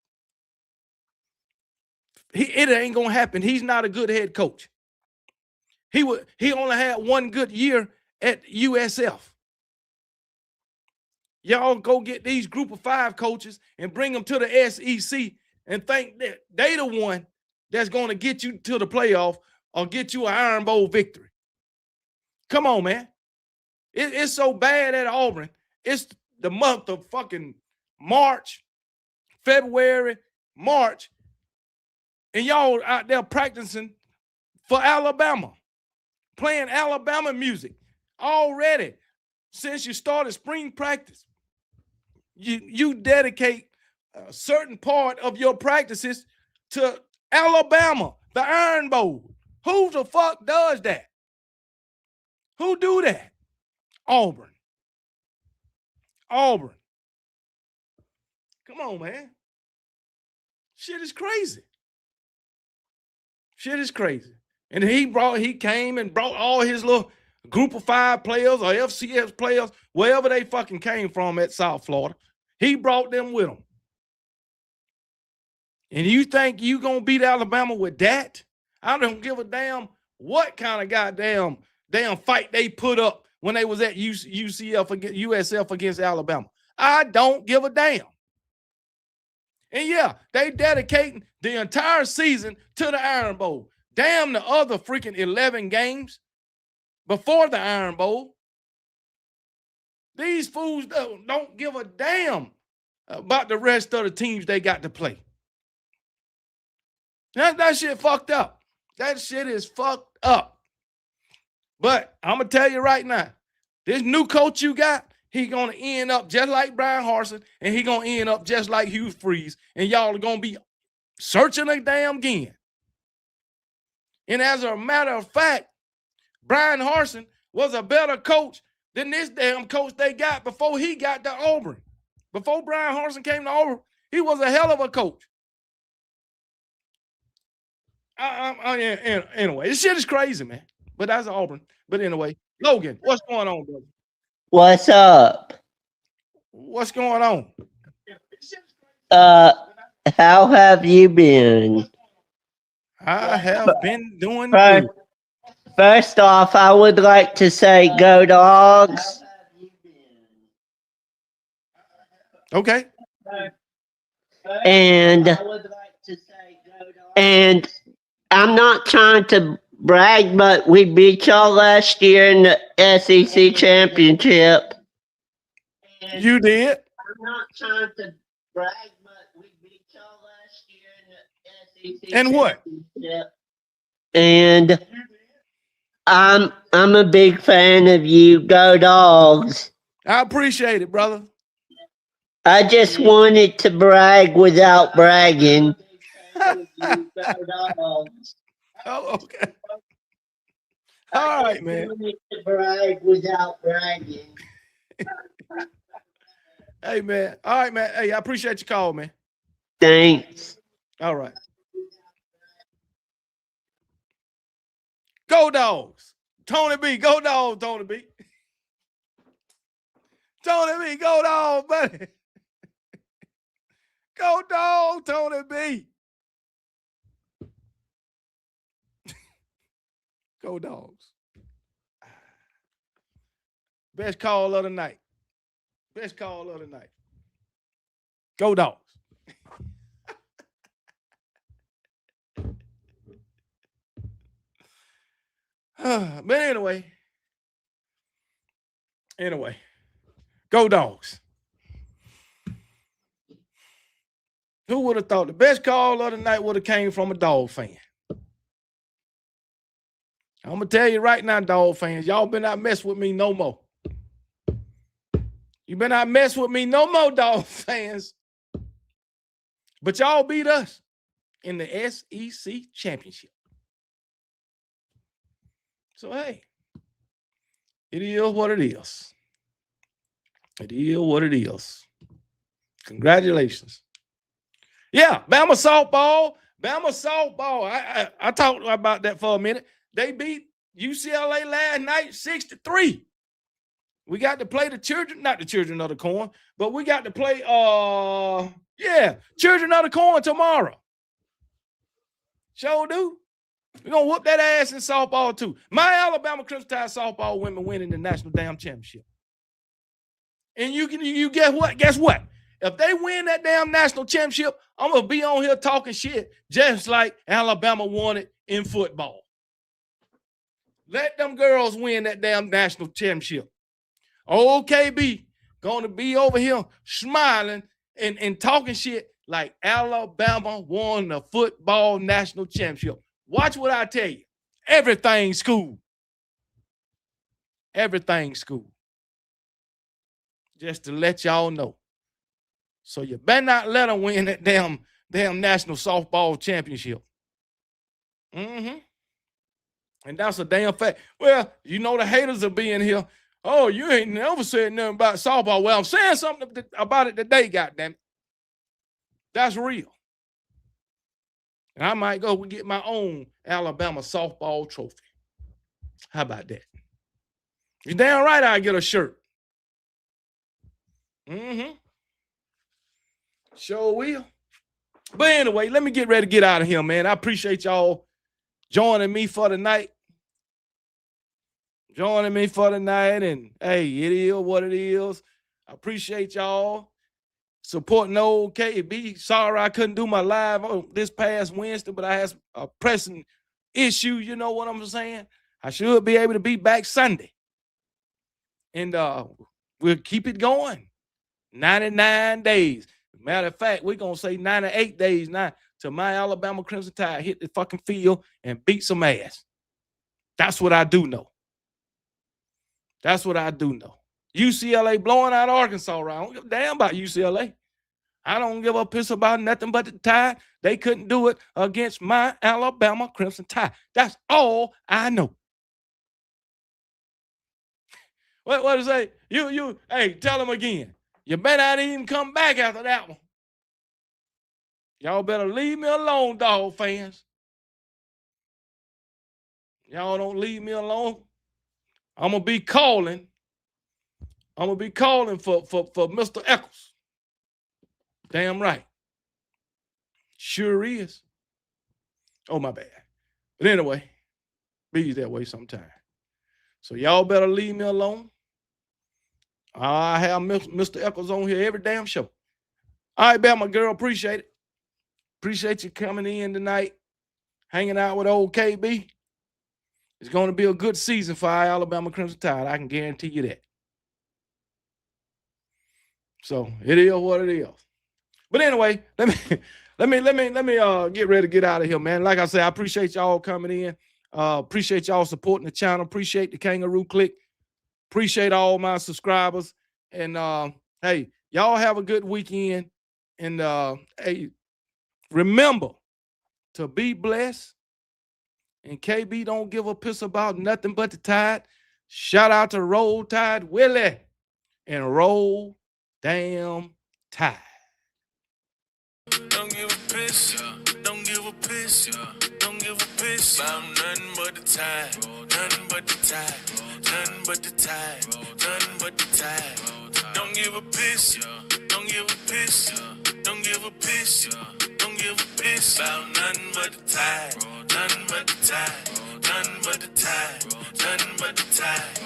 It ain't going to happen. He's not a good head coach. He only had 1 good year at USF. Y'all go get these group of 5 coaches and bring them to the SEC and think that they the one that's going to get you to the playoff or get you an Iron Bowl victory. Come on, man. It's so bad at Auburn. It's the month of fucking March, February, March, and y'all out there practicing for Alabama, playing Alabama music already since you started spring practice. You dedicate a certain part of your practices to Alabama, the Iron Bowl. Who the fuck does that? Who do that? Auburn. Come on, man. Shit is crazy. And he came and brought all his little group of 5 players or FCS players, wherever they fucking came from at South Florida. He brought them with him. And you think you gonna beat Alabama with that? I don't give a damn what kind of goddamn fight they put up when they was at USF against Alabama. I don't give a damn. And yeah, they dedicating the entire season to the Iron Bowl. Damn the other freaking 11 games before the Iron Bowl. These fools don't give a damn about the rest of the teams they got to play. That shit fucked up. That shit is fucked up. But I'm going to tell you right now, this new coach you got, he going to end up just like Brian Harsin, and he going to end up just like Hugh Freeze, and y'all are going to be searching again. And as a matter of fact, Brian Harsin was a better coach than this damn coach they got before he got to Auburn. Before Brian Harsin came to Auburn, he was a hell of a coach. Anyway, this shit is crazy, man. But that's Auburn. But anyway, Logan, what's going on, brother? What's up? What's going on? How have you been? I have been doing good. First off, I would like to say go Dogs. Okay. And I'm not trying to brag, but we beat y'all last year in the SEC championship. You did? I'm not trying to brag, but we beat y'all last year in the SEC and what? championship. And I'm a big fan of you. Go Dogs. I appreciate it, brother. I just wanted to brag without bragging. Oh, okay. All right, man. I wanted to brag without bragging. Hey, man. All right, man. Hey, I appreciate your call, man. Thanks. All right. Go Dogs. Tony B. Go Dogs, Tony B. Tony B. Go Dogs, buddy. Go Dogs, Tony B. Go Dogs. Best call of the night. Best call of the night. Go Dogs. But anyway, go Dogs. Who would have thought the best call of the night would have came from a Dog fan? I'm going to tell you right now, Dog fans, y'all better not mess with me no more. You better not mess with me no more, Dog fans. But y'all beat us in the SEC championship. So, hey, it is what it is. It is what it is. Congratulations. Yeah, Bama softball. I talked about that for a minute. They beat UCLA last night 6-3. We got to play the children, not the Children of the Corn, but we got to play Children of the Corn tomorrow. Sure do. We're gonna whoop that ass in softball too. My Alabama Crimson Tide softball women winning the national damn championship. And you guess what? Guess what? If they win that damn national championship, I'm gonna be on here talking shit just like Alabama won it in football. Let them girls win that damn national championship. Old KB gonna be over here smiling and talking shit like Alabama won the football national championship. Watch what I tell you. Everything's cool. Everything's cool. Just to let y'all know. So you better not let them win that damn national softball championship. Mm-hmm. And that's a damn fact. Well, you know the haters will be in here. Oh, you ain't never said nothing about softball. Well, I'm saying something about it today, goddammit. That's real. And I might go and get my own Alabama softball trophy. How about that? You're damn right I get a shirt. Mm-hmm. Sure will. But anyway, let me get ready to get out of here, man. I appreciate y'all joining me for the night. And hey, it is what it is. I appreciate y'all supporting old KB. Sorry I couldn't do my live on this past Wednesday, but I had a pressing issue, you know what I'm saying? I should be able to be back Sunday. And we'll keep it going. 99 days. Matter of fact, we're going to say 98 days now till my Alabama Crimson Tide hit the fucking field and beat some ass. That's what I do know. UCLA blowing out Arkansas around. I don't give a damn about UCLA. I don't give a piss about nothing but the Tide. They couldn't do it against my Alabama Crimson Tide. That's all I know. What to say? Hey, tell them again. You better not even come back after that one. Y'all better leave me alone, dog fans. Y'all don't leave me alone. I'm gonna be calling for Mr. Eccles. Damn right. Sure is. Oh, my bad. But anyway, be that way sometime. So y'all better leave me alone. I have Mr. Eccles on here every damn show. All right, Bama girl, appreciate it. Appreciate you coming in tonight, hanging out with old KB. It's going to be a good season for our Alabama Crimson Tide. I can guarantee you that. So it is what it is. But anyway, let me get ready to get out of here, man. Like I said, I appreciate y'all coming in. Appreciate y'all supporting the channel. Appreciate the Kangaroo Click. Appreciate all my subscribers. And hey, y'all have a good weekend. And hey, remember to be blessed. And KB don't give a piss about nothing but the Tide. Shout out to Roll Tide Willie and Roll Damn Tide. Don't give a piss, don't give a piss, don't give a piss about nothing but the Tide, nothing but the Tide, nothing but the Tide, nothing but the Tide. Don't give a piss, don't give a piss, don't give a piss, don't give a piss about nothing but the Tide, nothing but the Tide, nothing but the Tide, nothing but the Tide.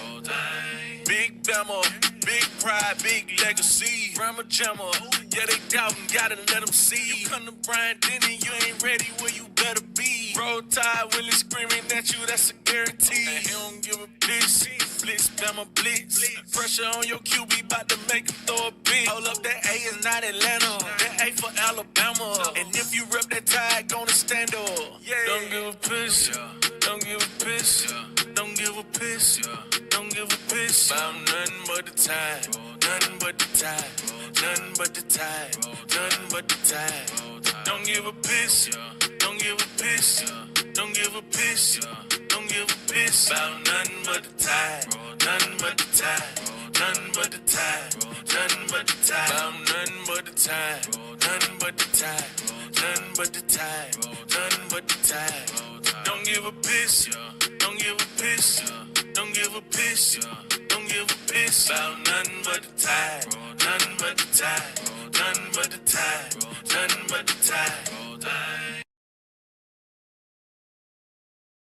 Big Bama, big pride, big legacy. Rama Jamma, yeah, they doubting, gotta let them see. You come to Brian Denny, you ain't ready, well, you better be. Roll Tide, Willie screaming at you, that's a guarantee. And he don't give a piss. Blitz, Bama blitz. Pressure on your QB, about to make him throw a bit. Hold up, that A is not Atlanta. That A for Alabama. And if you rep that Tide, gonna stand up. Yeah. Don't give a piss. Don't give a piss. Don't give a piss. Don't give a piss about nothing but the Tide. Nothing but the Tide. Nothing but the Tide. Nothing but the Tide. Don't give a piss. Don't give a piss. Don't give a piss. Don't give a piss about nothing but the Tide. Nothing but the Tide. Nothing but the Tide. Nothing but the Tide. About nothing but the Tide. Nothing but the Tide. Nothing but the Tide. Nothing but the Tide. Don't give a piss. Don't give a piss. Don't give a piss. Don't give a piss about nothing but the Tide. Nothing but the Tide. Nothing but the Tide. Nothing but the Tide.